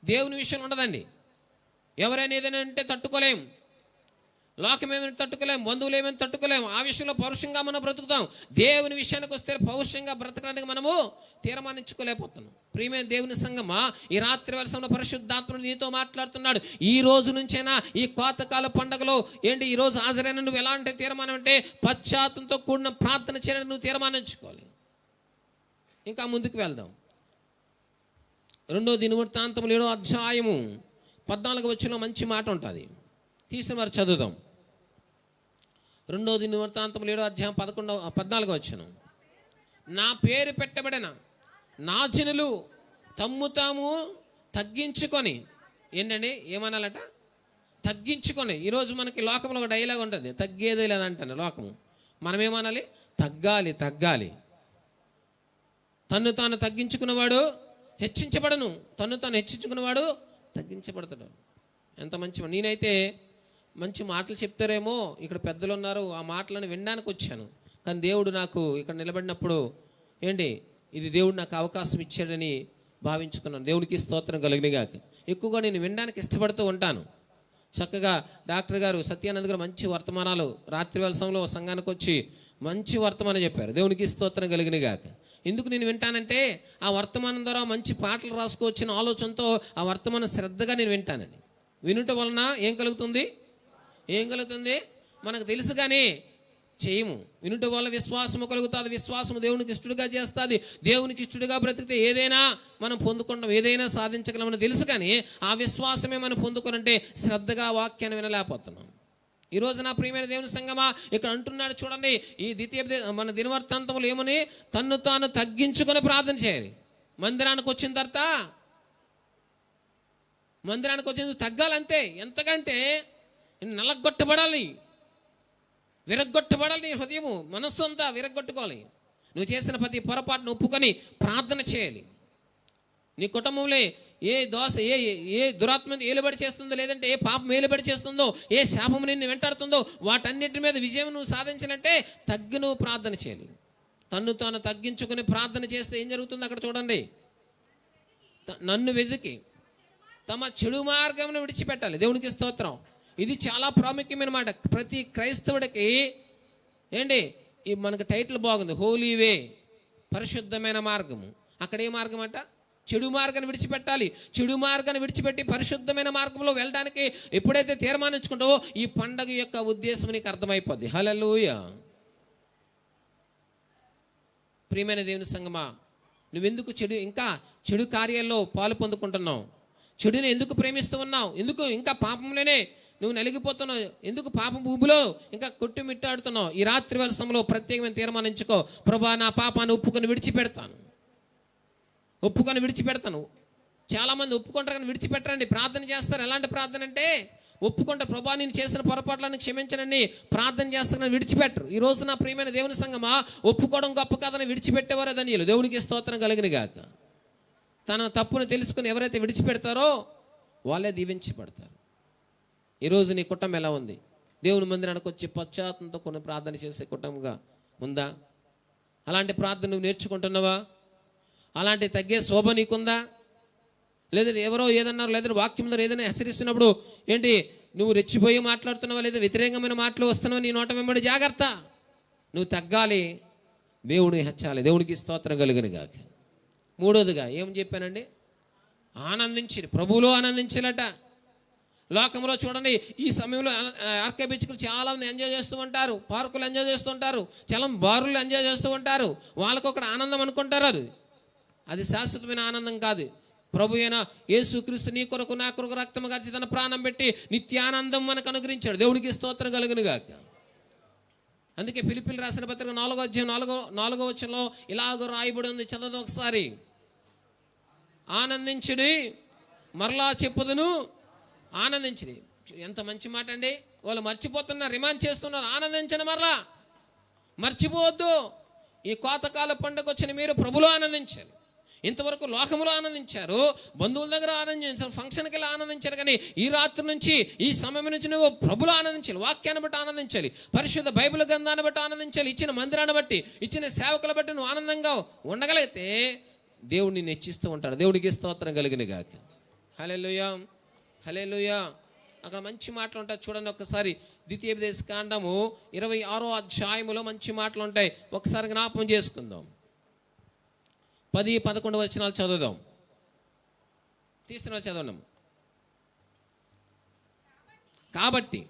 దేవుని విషయంలో ఉండదండి. ఎవరైనా ఏదైనా అంటే తట్టుకోలేం, లోకం ఏమైనా తట్టుకోలేం, బంధువులు ఏమైనా తట్టుకోలేం. ఆ విషయంలో పౌరుషంగా మనం బ్రతుకుతాం. దేవుని విషయానికి వస్తే పౌరుషంగా బ్రతకడానికి మనము తీర్మానించుకోలేకపోతున్నాం. ప్రియమైన దేవుని సంగమా, ఈ రాత్రి వేళ పరిశుద్ధాత్ముడు నీతో మాట్లాడుతున్నాడు. ఈ రోజు నుంచైనా ఈ కోతకాల పండుగలో ఏంటి ఈ రోజు హాజరైన నువ్వు ఎలాంటి తీర్మానం అంటే పశ్చాత్తంతో కూడిన ప్రార్థన చేయడానికి నువ్వు తీర్మానించుకోవాలి. ఇంకా ముందుకు వెళ్దాం. 2వ దినవృత్తాంతములు 7వ అధ్యాయము 14వ వచనంలో మంచి మాట ఉంటుంది. తీసిన వారు చదువుదాం. 2వ దినవృత్తాంతములు 7వ అధ్యాయం 14వ వచనం. నా పేరు పెట్టబడిన నా జనులు తమ్ము తాము తగ్గించుకొని, ఏంటండి ఏమనాలట? తగ్గించుకొని. ఈరోజు మనకి లోకంలో ఒక డైలాగ్ ఉంటుంది, తగ్గేదే లేదంటాను లోకము. మనం ఏమనాలి? తగ్గాలి, తగ్గాలి. తన్ను తాను తగ్గించుకున్నవాడు హెచ్చించబడను, తన్ను తాను హెచ్చించుకున్నవాడు తగ్గించబడతాడు. ఎంత మంచి. నేనైతే మంచి మాటలు చెప్తారేమో, ఇక్కడ పెద్దలు ఉన్నారు, ఆ మాటలను వినడానికి వచ్చాను. కానీ దేవుడు నాకు ఇక్కడ నిలబడినప్పుడు ఏంటి, ఇది దేవుడు నాకు అవకాశం ఇచ్చాడని భావించుకున్నాను. దేవుడికి స్తోత్రం కలిగినగాక. ఎక్కువగా నేను వినడానికి ఇష్టపడుతూ ఉంటాను. చక్కగా డాక్టర్ గారు సత్యానంద్ గారు మంచి వర్తమానాలు రాత్రి వేళ సమయంలో సంఘానికి వచ్చి మంచి వర్తమానం చెప్పారు. దేవునికి స్తోత్రం కలిగినగాక. ఎందుకు నేను వింటానంటే ఆ వర్తమానం ద్వారా మంచి పాటలు రాసుకోవచ్చిన ఆలోచనతో ఆ వర్తమానం శ్రద్ధగా నేను వింటానండి. వినుట వలన ఏం కలుగుతుంది? మనకు తెలుసు కానీ చేయము. వినుట వల్ల విశ్వాసము కలుగుతుంది. విశ్వాసము దేవునికి ఇష్టడుగా చేస్తుంది. దేవునికి ఇష్టడుగా బ్రతికితే ఏదైనా మనం పొందుకుంటాం, ఏదైనా సాధించగలమని తెలుసు. కానీ ఆ విశ్వాసమే మనం పొందుకోనంటే శ్రద్ధగా వాక్యాన్ని వినలేకపోతున్నాం. ఈరోజు నా ప్రియమైన దేవుని సంగమా, ఇక్కడ అంటున్నాడు చూడండి, ఈ మన దినవర్తాంతములు ఏమని, తన్ను తాను తగ్గించుకొని ప్రార్థన చేయాలి. మందిరానికి వచ్చిన తర్వాత తగ్గాలంతే. ఎంతకంటే నలగొట్టబడాలి, విరగ్గొట్టబడాలి. నీ హృదయము మనస్సు అంతా విరగ్గొట్టుకోవాలి. నువ్వు చేసిన ప్రతి పొరపాటును ఒప్పుకొని ప్రార్థన చేయాలి. నీ కుటుంబంలో ఏ దోష ఏ దురాత్మ ఏలుబడి చేస్తుందో, లేదంటే ఏ పాపం ఏలుబడి చేస్తుందో, ఏ శాపం నిన్ను వెంటాడుతుందో, వాటన్నిటి మీద విజయం నువ్వు సాధించాలంటే నువ్వు ప్రార్థన చేయాలి. తన్ను తాను తగ్గించుకుని ప్రార్థన చేస్తే ఏం జరుగుతుంది అక్కడ చూడండి. నన్ను వెతికి తమ చెడు మార్గమును విడిచిపెట్టాలి. దేవునికి స్తోత్రం. ఇది చాలా ప్రాముఖ్యమైన మాట. ప్రతి క్రైస్తవుడికి ఏంటి, ఈ మనకు టైటిల్ బాగుంది, హోలీ వే, పరిశుద్ధమైన మార్గము. అక్కడ ఏ మార్గం అంట? చెడు మార్గాన్ని విడిచిపెట్టాలి. చెడు మార్గాన్ని విడిచిపెట్టి పరిశుద్ధమైన మార్గంలో వెళ్ళడానికి ఎప్పుడైతే తీర్మానించుకుంటావో ఈ పండగ యొక్క ఉద్దేశం నీకు అర్థమైపోద్ది. హల్లెలూయా. ప్రియమైన దేవుని సంగమా, నువ్వెందుకు చెడు కార్యాల్లో పాలు పొందుకుంటున్నావు? చెడుని ఎందుకు ప్రేమిస్తూ ఉన్నావు? ఎందుకు ఇంకా పాపంలోనే నువ్వు నలిగిపోతున్నావు? ఎందుకు పాపం ఊబిలో ఇంకా కొట్టుమిట్టాడుతున్నావు? ఈ రాత్రి వేళ సమయంలో ప్రత్యేకమైన తీర్మానించుకో, ప్రభా నా పాపాన్ని ఒప్పుకొని విడిచిపెడతాను. చాలామంది ఒప్పుకుంటారు కానీ విడిచిపెట్టరండి. ప్రార్థన చేస్తారు. ఎలాంటి ప్రార్థన అంటే ఒప్పుకుంటారు, ప్రభా నేను చేసిన పొరపాట్లను క్షమించనని ప్రార్థన చేస్తాను, విడిచిపెట్టరు. ఈ రోజు నా ప్రియమైన దేవుని సంగమా, ఒప్పుకోవడం గొప్ప కాదని విడిచిపెట్టేవారు ధన్యులు. దేవునికి స్తోత్రం కలిగిన గాక. తన తప్పును తెలుసుకుని ఎవరైతే విడిచిపెడతారో వాళ్ళే దీవించబడతారు. ఈరోజు నీ కుటుంబం ఎలా ఉంది? దేవుని మందిరానికి వచ్చి పశ్చాత్తంతో కొన్ని ప్రార్థన చేసే కుటుంబంగా ఉందా? అలాంటి ప్రార్థన నువ్వు నేర్చుకుంటున్నావా? అలాంటి తగ్గే శోభ నీకుందా? లేదంటే ఎవరో ఏదన్నారు, లేదంటే వాక్యం ద్వారా ఏదైనా హెచ్చరిస్తున్నప్పుడు ఏంటి నువ్వు రెచ్చిపోయి మాట్లాడుతున్నావా, లేదా వ్యతిరేకమైన మాటలు వస్తున్నావా? నీ నోట వెంబడి జాగ్రత్త. నువ్వు తగ్గాలి, దేవుడిని హెచ్చాలి. దేవుడికి స్తోత్రం కలుగును గాక. మూడోదిగా ఏం చెప్పానండి? ఆనందించి, ప్రభువులో ఆనందించాలట. లోకంలో చూడండి, ఈ సమయంలో ఆర్కే బీచ్లు చాలామంది ఎంజాయ్ చేస్తూ ఉంటారు, పార్కులు ఎంజాయ్ చేస్తూ ఉంటారు, చలం బారులు ఎంజాయ్ చేస్తూ ఉంటారు. వాళ్ళకు ఒక ఆనందం అనుకుంటారు. అది శాశ్వతమైన ఆనందం కాదు. ప్రభు అయిన యేసుక్రీస్తు నీ కొరకు నా కొరకు రక్తము కార్చి తన ప్రాణం పెట్టి నిత్యానందం మనకు అనుగ్రహించాడు. దేవుడికి స్తోత్రం కలుగును గాక. అందుకే ఫిలిప్పీయులకు రాసిన పత్రిక 4వ అధ్యాయం 4వ వచనంలో ఇలాగ రాయబడి ఉంది. చదవదు ఒకసారి. ఆనందించుడి, మరలా చెప్పుదును ఆనందించుడి. ఎంత మంచి మాట అండి. వాళ్ళు మర్చిపోతున్నారు, రిమైండ్ చేస్తున్నారు. ఆనందించండి, మరలా మర్చిపోవద్దు. ఈ కోతకాల పండుగ వచ్చిన మీరు ప్రభులో ఆనందించాలి. ఇంతవరకు లోకములో ఆనందించారు, బంధువుల దగ్గర ఆనందించారు, ఫంక్షన్కి వెళ్ళి ఆనందించారు. కానీ ఈ రాత్రి నుంచి, ఈ సమయం నుంచి నువ్వు ప్రభులో ఆనందించాలి. వాక్యాన్ని బట్టి ఆనందించాలి, పరిశుద్ధ బైబిల్ గ్రంథాన్ని బట్టి ఆనందించాలి, ఇచ్చిన మందిరాన్ని బట్టి, ఇచ్చిన సేవకుల బట్టి నువ్వు ఆనందంగా ఉండగలిగితే దేవుడిని హెచ్చిస్తూ ఉంటాడు. దేవుడికి స్తోత్రం కలిగిన గాక. హల్లెలూయా, హల్లెలూయా. అక్కడ మంచి మాటలు ఉంటాయి చూడండి. ఒకసారి ద్వితీయోపదేశ కాండము 26వ అధ్యాయములో మంచి మాటలు ఉంటాయి. ఒకసారి జ్ఞాపకం చేసుకుందాం. 10-11 వచనాలు చదువుదాం. తీసుకున్న చదవడం. కాబట్టి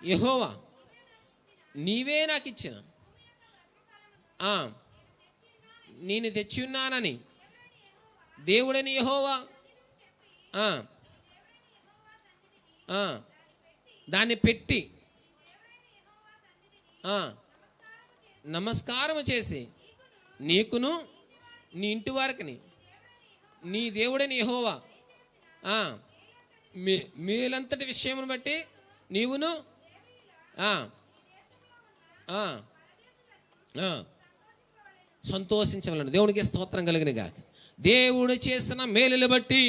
యెహోవా నీవే నాకు ఇచ్చిన, నేను తెచ్చి ఉన్నానని దేవుడని యెహోవా దాన్ని పెట్టి నమస్కారం చేసి నీకును నీ ఇంటి వారికి నీ దేవుడని యెహోవా మేలంతటి విషయమును బట్టి నీవును సంతోషించవలను. దేవునికి స్తోత్రం కలిగిన గాక. దేవుడు చేసిన మేలులు బట్టి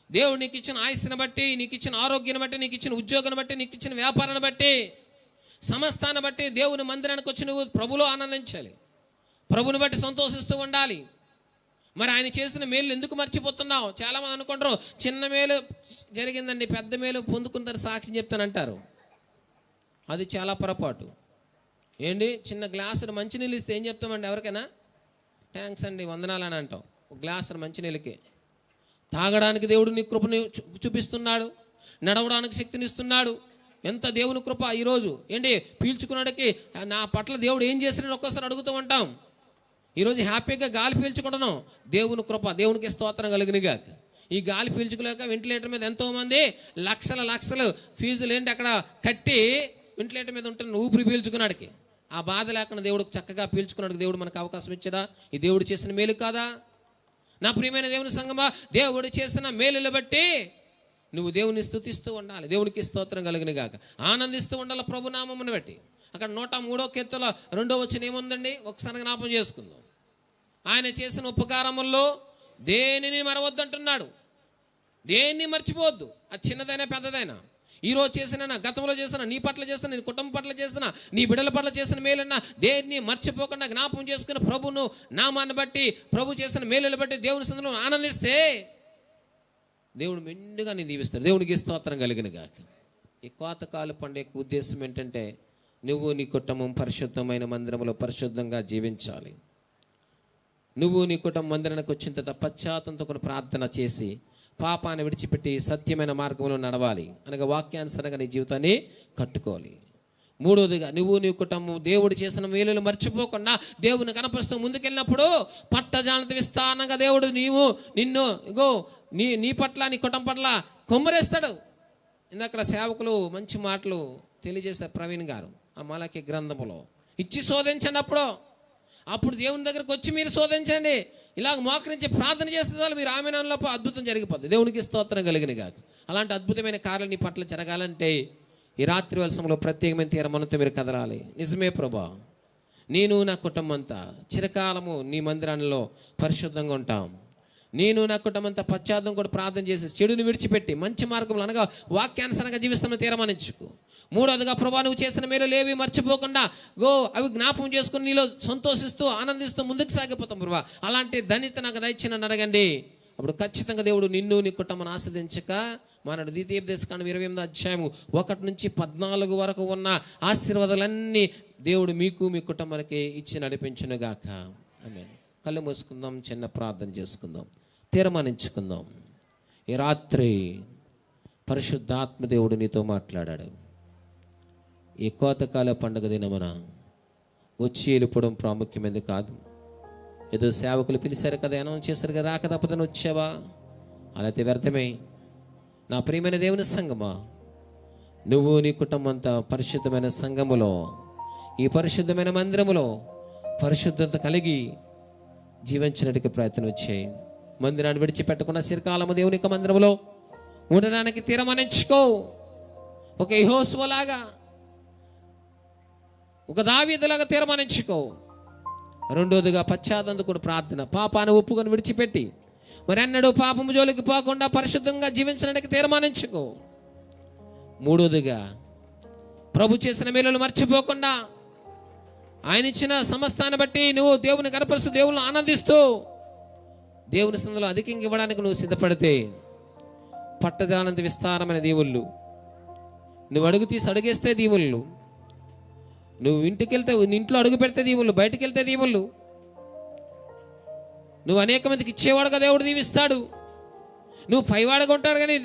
దేవుడు నీకు ఇచ్చిన ఆయుస్సును బట్టి, నీకు ఇచ్చిన ఆరోగ్యాన్ని బట్టి, నీకు ఇచ్చిన ఉద్యోగాన్ని బట్టి, నీకు ఇచ్చిన వ్యాపారాన్ని బట్టి, సమస్తాన్ని బట్టి దేవుని మందిరానికి వచ్చి నువ్వు ప్రభులో ఆనందించాలి, ప్రభుని బట్టి సంతోషిస్తూ ఉండాలి. మరి ఆయన చేసిన మేలు ఎందుకు మర్చిపోతున్నావు? చాలామంది అనుకుంటారు చిన్న మేలు జరిగిందండి, పెద్ద మేలు పొందుకుంటారు సాక్ష్యం చెప్తానంటారు. అది చాలా పొరపాటు. ఏంటి, చిన్న గ్లాసులు మంచినీళ్ళు ఇస్తే ఏం చెప్తామండి? ఎవరికైనా థ్యాంక్స్ అండి, వందనాలు అని అంటాం. ఒక గ్లాసు మంచినీళ్ళకి. తాగడానికి దేవుడు నీ కృపను చూపిస్తున్నాడు, నడవడానికి శక్తిని ఇస్తున్నాడు. ఎంత దేవుని కృప ఈరోజు. ఏంటి, పీల్చుకున్నాడికి నా పట్ల దేవుడు ఏం చేసినా ఒక్కోసారి అడుగుతూ ఉంటాం. ఈరోజు హ్యాపీగా గాలి పీల్చుకుంటున్నాం, దేవుని కృప, దేవునికి స్తోత్రం కలిగినగా. ఈ గాలి పీల్చుకోలేక వెంటిలేటర్ మీద ఎంతోమంది లక్షలు ఫీజులు ఏంటి అక్కడ కట్టి వెంటిలేటర్ మీద ఉంటున్న ఊపిరి పీల్చుకున్నాడికి. ఆ బాధ లేకుండా దేవుడు చక్కగా పీల్చుకున్నాడు. దేవుడు మనకు అవకాశం ఇచ్చాడా? ఈ దేవుడు చేసిన మేలు కాదా? నా ప్రియమైన దేవుని సంగమా, దేవుడు చేసిన మేలులు బట్టి నువ్వు దేవుని స్తుతిస్తూ ఉండాలి, దేవునికి స్తోత్రం కలిగిన గాక. ఆనందిస్తూ ఉండాలి ప్రభునామమును బట్టి. అక్కడ 103వ కీర్తనలో 2వ వచనం ఏముందండి? ఒకసారి జ్ఞాపం చేసుకుందాం. ఆయన చేసిన ఉపకారముల్లో దేనిని మరవద్దంటున్నాడు. దేన్ని మర్చిపోవద్దు, అది చిన్నదైనా పెద్దదైనా. ఈరోజు చేసిన, గతంలో చేసిన, నీ పట్ల చేసిన, నీ కుటుంబం పట్ల చేసిన, నీ బిడ్డల పట్ల చేసిన మేలన్నా దేన్ని మర్చిపోకుండా జ్ఞాపం చేసుకుని ప్రభును నామాన్ని బట్టి, ప్రభు చేసిన మేలులు బట్టి దేవుని సందులో ఆనందిస్తే దేవుడు మెండుగా నీ దీవిస్తాడు. దేవునికి స్తోత్రం కలిగిన గాక. ఈ కోతకాల పండుగ ఉద్దేశం ఏంటంటే నువ్వు నీ కుటుంబం పరిశుద్ధమైన మందిరంలో పరిశుద్ధంగా జీవించాలి. నువ్వు నీ కుటుంబం మందిరానికి వచ్చిన తర్వాత పశ్చాత్తంతో కొన్ని ప్రార్థన చేసి పాపాన్ని విడిచిపెట్టి సత్యమైన మార్గంలో నడవాలి. అనగా వాక్యానుసారంగా నీ జీవితాన్ని కట్టుకోవాలి. 3వదిగా, నువ్వు నీ కుటుంబం దేవుడు చేసిన మేలులు మర్చిపోకుండా దేవుని కనపరుస్తూ ముందుకెళ్ళినప్పుడు పట్టజానత విస్తారంగా దేవుడు నిన్ను ఇగో నీ పట్ల, నీ కుటుంబం పట్ల కొమ్మరేస్తాడు. ఇందాక సేవకులు మంచి మాటలు తెలియజేశారు ప్రవీణ్ గారు. ఆ మలాకి గ్రంథములో ఇచ్చి శోధించండి, అప్పుడు దేవుని దగ్గరకు వచ్చి మీరు శోధించండి, ఇలాగ మోకరించి ప్రార్థన చేస్తే చాలు మీరు ఆమెనంలో అద్భుతం జరిగిపోద్ది. దేవునికి స్తోత్రం కలిగిన గాక. అలాంటి అద్భుతమైన కార్యాలు నీ పట్ల జరగాలంటే ఈ రాత్రి వేళ సమయంలో ప్రత్యేకమైన తీరమనంతో మీరు కదలాలి. నిజమే ప్రభా, నేను నా కుటుంబం అంతా చిరకాలము నీ మందిరాల్లో పరిశుద్ధంగా ఉంటాం. నేను నా కుటుంబం అంతా పశ్చాత్తం కూడా ప్రార్థన చేసి చెడుని విడిచిపెట్టి మంచి మార్గంలో అనగా వాక్యానుసారంగా జీవిస్తామని తీర్మానించుకో. 3వదిగా, ప్రభా నువ్వు చేసిన మేలు ఏవి మర్చిపోకుండా అవి జ్ఞాపకం చేసుకుని నీలో సంతోషిస్తూ ఆనందిస్తూ ముందుకు సాగిపోతాం ప్రభా. అలాంటి ధన్యత నాకు దయచేయని అడగండి. అప్పుడు ఖచ్చితంగా దేవుడు నిన్ను నీ కుటుంబాన్ని ఆస్వాదించక మన ద్వితీయోపదేశకాండం 28వ అధ్యాయము 1 నుంచి 14 వరకు ఉన్న ఆశీర్వాదాలన్నీ దేవుడు మీకు మీ కుటుంబానికి ఇచ్చి నడిపించునుగాక. ఆమేన్. కళ్ళు మూసుకుందాం, చిన్న ప్రార్థన చేసుకుందాం, తీర్మానించుకుందాం. ఈ రాత్రి పరిశుద్ధాత్మ దేవుడు నీతో మాట్లాడాడు. ఈ కోతకాల పండుగ దినమున వచ్చి వెళ్ళిపోవడం ప్రాముఖ్యమైనది కాదు. ఏదో సేవకులు పిలిచారు కదా, అనౌన్స్ చేశారు కదా, రాక తప్పదని వచ్చావా? అలా అయితే వ్యర్థమే. నా ప్రియమైన దేవుని సంగమా, నువ్వు నీ కుటుంబం అంతా పరిశుద్ధమైన సంఘములో, ఈ పరిశుద్ధమైన మందిరములో పరిశుద్ధత కలిగి జీవించడానికి ప్రయత్నం చేయి. మందిరాన్ని విడిచిపెట్టకుండా చిరకాలము దేవుని యొక్క మందిరంలో ఉండడానికి తీర్మానించుకో. ఒక యెహోషువలాగా, ఒక దావీదులాగా తీర్మానించుకో. 2వదిగా, పశ్చాత్తాపంతో ప్రార్థన, పాపాన్ని ఒప్పుకొని విడిచిపెట్టి మరి అన్నడు పాపము జోలికి పోకుండా పరిశుద్ధంగా జీవించడానికి తీర్మానించుకో. 3వదిగా, ప్రభు చేసిన మేలులు మర్చిపోకుండా ఆయన ఇచ్చిన సమస్తాన్ని బట్టి నువ్వు దేవుని కనపరుస్తూ దేవుని ఆనందిస్తూ దేవుని సందులో అధికంగా ఇవ్వడానికి నువ్వు సిద్ధపడితే పట్టజానంత విస్తారమైన దీవుళ్ళు, నువ్వు అడుగు తీసి అడుగేస్తే దీవుళ్ళు, నువ్వు ఇంట్లో అడుగు పెడితే దీవుళ్ళు, బయటికి వెళ్తే దీవుళ్ళు, నువ్వు అనేక మందికి ఇచ్చేవాడుగా దేవుడు దీవిస్తాడు. నువ్వు పైవాడగా ఉంటాడు కానీ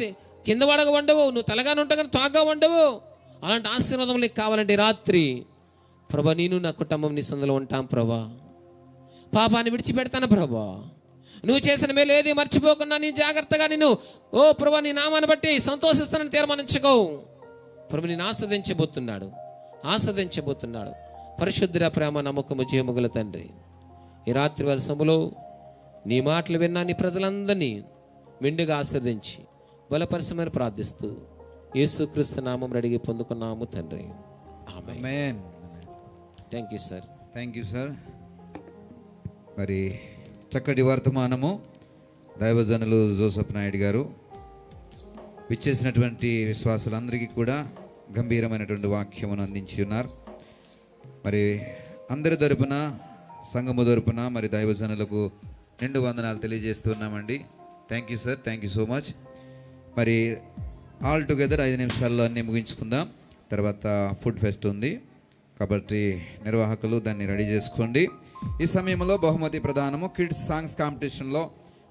కింద వాడగా ఉండవు, నువ్వు తలగానే ఉంటావు కానీ తోగ్గా ఉండవు. అలాంటి ఆశీర్వాదం నీకు కావాలంటే రాత్రి, ప్రభా నేను నా కుటుంబం నీ సందులో ఉంటాం ప్రభా, పాపాన్ని విడిచిపెడతాను ప్రభా, నువ్వు చేసిన మేలు ఏది మర్చిపోకుండా నీ జాగ్రత్తగా నేను ప్రభా నీ నామాన్ని బట్టి సంతోషిస్తానని తీర్మానించుకో. ప్రభు నేను ఆస్వాదించబోతున్నాడు. పరిశుద్ధ ప్రేమ నమ్మకము జయముగల తండ్రి, ఈ రాత్రి వేళ సమయంలో నీ మాటలు విన్నా నీ ప్రజలందరినీ మెండుగా ఆస్వాదించి బలపరచమని ప్రార్థిస్తూ యేసుక్రీస్తు నామం అడిగి పొందుకున్నాము తండ్రి. Amen. Thank you sir. Thank you sir. మరి చక్కటి వర్తమానము దైవజనులు జోసెఫ్ నాయుడు గారు విచ్చేసినటువంటి విశ్వాసులందరికీ కూడా గంభీరమైనటువంటి వాక్యమును అందించి ఉన్నారు. మరి అందరి తరపున, సంఘము తరపున మరి దైవజనులకు నిండు వందనాలు తెలియజేస్తున్నామండి. Thank you sir, thank you so much. మరి ఆల్ టుగెదర్ 5 నిమిషాల్లో అన్నీ ముగించుకుందాం. తర్వాత ఫుడ్ ఫెస్ట్ ఉంది కాబట్టి నిర్వాహకులు దాన్ని రెడీ చేసుకోండి. ఈ సమయంలో బహుమతి ప్రదానము, కిడ్స్ సాంగ్స్ కాంపిటీషన్లో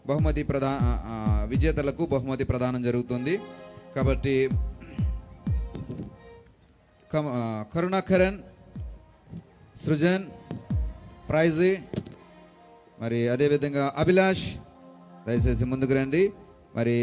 బహుమతి విజేతలకు బహుమతి ప్రదానం జరుగుతుంది. కాబట్టి కరుణాకరణ్, సృజన్ ప్రైజ్, మరి అదేవిధంగా అభిలాష్ దయచేసి ముందుకు రండి. మరి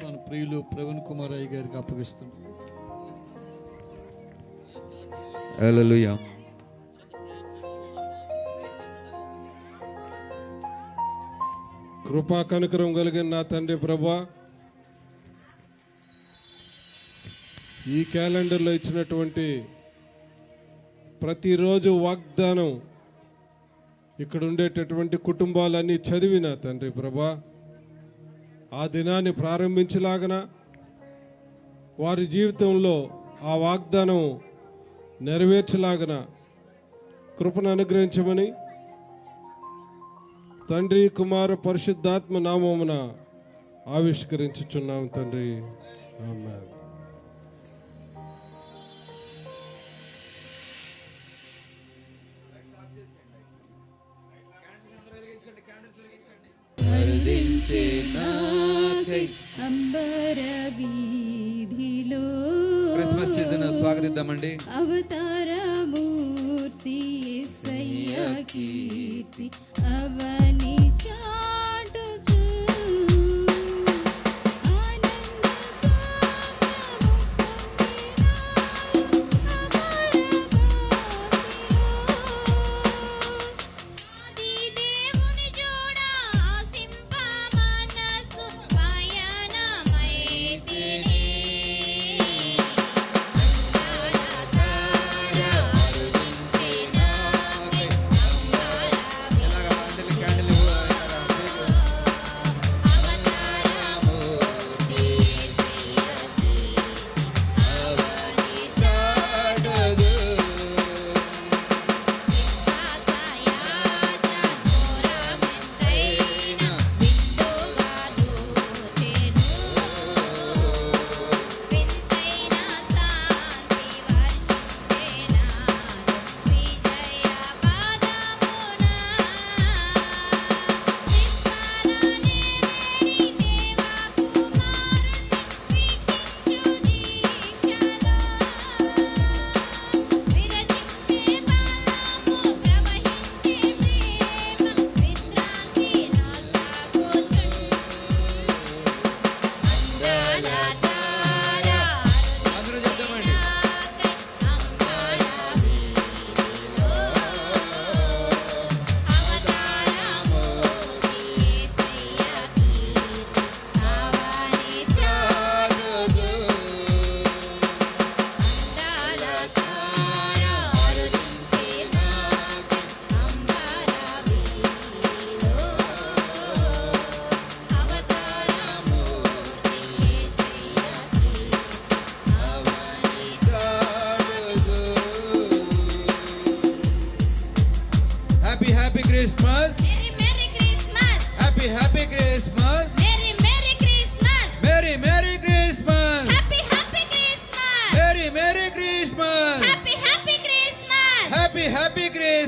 మన ప్రియులు ప్రవీణ్ కుమార్ అయ్య గారికి అప్పగిస్తున్నాం. హల్లెలూయా. కృపా కనికరం కలిగిన నా తండ్రి ప్రభువా, ఈ క్యాలెండర్లో ఇచ్చినటువంటి ప్రతిరోజు వాగ్దానం ఇక్కడ ఉండేటటువంటి కుటుంబాలన్నీ చదివిన తండ్రి ప్రభువా, ఆ దినాన్ని ప్రారంభించలాగన వారి జీవితంలో ఆ వాగ్దానం నెరవేర్చలాగన కృపను అనుగ్రహించమని తండ్రి, కుమార, పరిశుద్ధాత్మ నామమున ఆవిష్కరించుచున్నాం తండ్రి. ఆమేన్. అంబర వీధిలో క్రిస్మస్ సీజన్ స్వాగతిద్దామండి. అవతారమూర్తి యేసయ్య కీర్తి అవని చాటుచు candle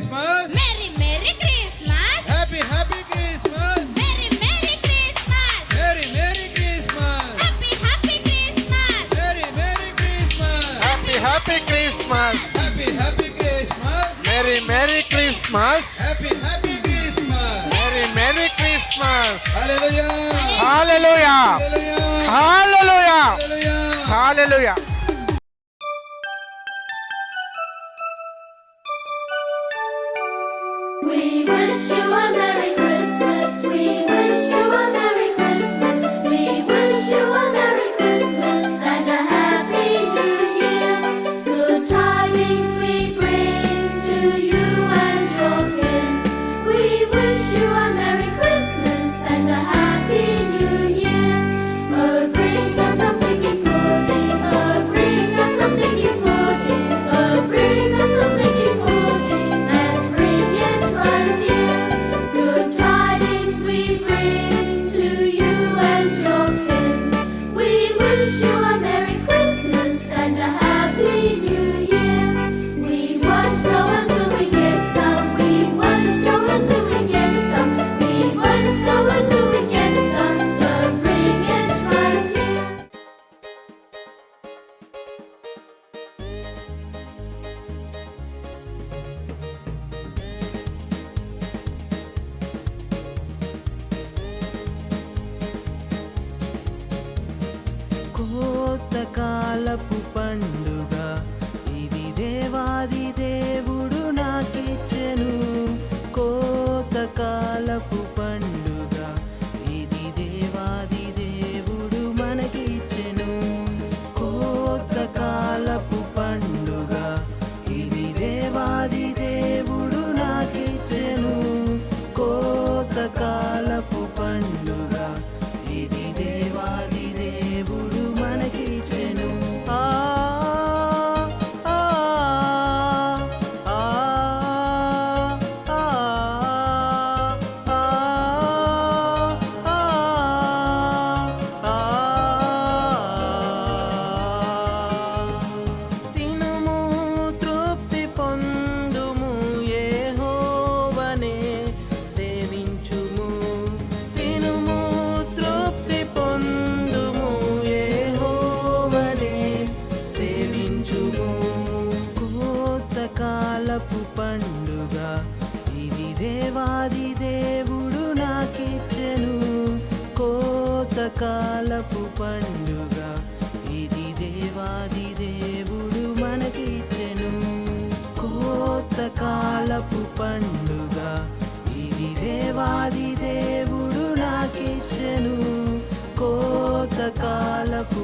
Christmas Merry Merry Christmas. Happy happy Christmas Merry Merry Christmas. Merry merry Christmas Happy Happy Christmas. Merry merry Christmas happy happy Christmas happy happy Christmas merry merry Christmas happy happy Christmas merry merry Christmas hallelujah hallelujah hallelujah hallelujah. We wish you a Merry Christmas. We wish you a Merry Christmas. We wish you a Merry Christmas and a Happy New Year. Good tidings we bring to you and your kin. We wish you a Merry Christmas and a Happy New Year. Oh, bring us something important. Oh, bring us something important. Oh, bring us something important and bring it right here. Good tidings we bring to you and your kin. We wish you a Merry Christmas and a Happy New Year. We won't go until we get some. We won't go until we get some. We won't go until we get some. So bring it right here. కోత కాలపు పండుగ ఇది దేవాది దేవుడు నాకిచ్చెను. కోత కాలపు పండుగ ఇది దేవాది దేవుడు మనకిచ్చెను. కోత కాలపు పండుగ ఇది దేవాది దేవుడు నాకిచ్చెను. కోత కాలపు పండుగ ఇది దేవాది దేవుడు మనకిచ్చెను. ఆ ఆ ఆ ఆ తినుము తృప్తి పొందుము యెహోవానే సేవించుము. తినుము తృప్తి పొందుము యెహోవానే సేవించుము. కోత కాలపు పండుగ ఇది దేవాది దేవుడు నాకిచ్చెను. కోత కాలపు పండుగ ఇది దేవాది దేవుడు మనకిచ్చెను. కోత కాలపు పండుగ ఇది దేవాది దేవుడు నాకిచ్చెను. కోత కాలపు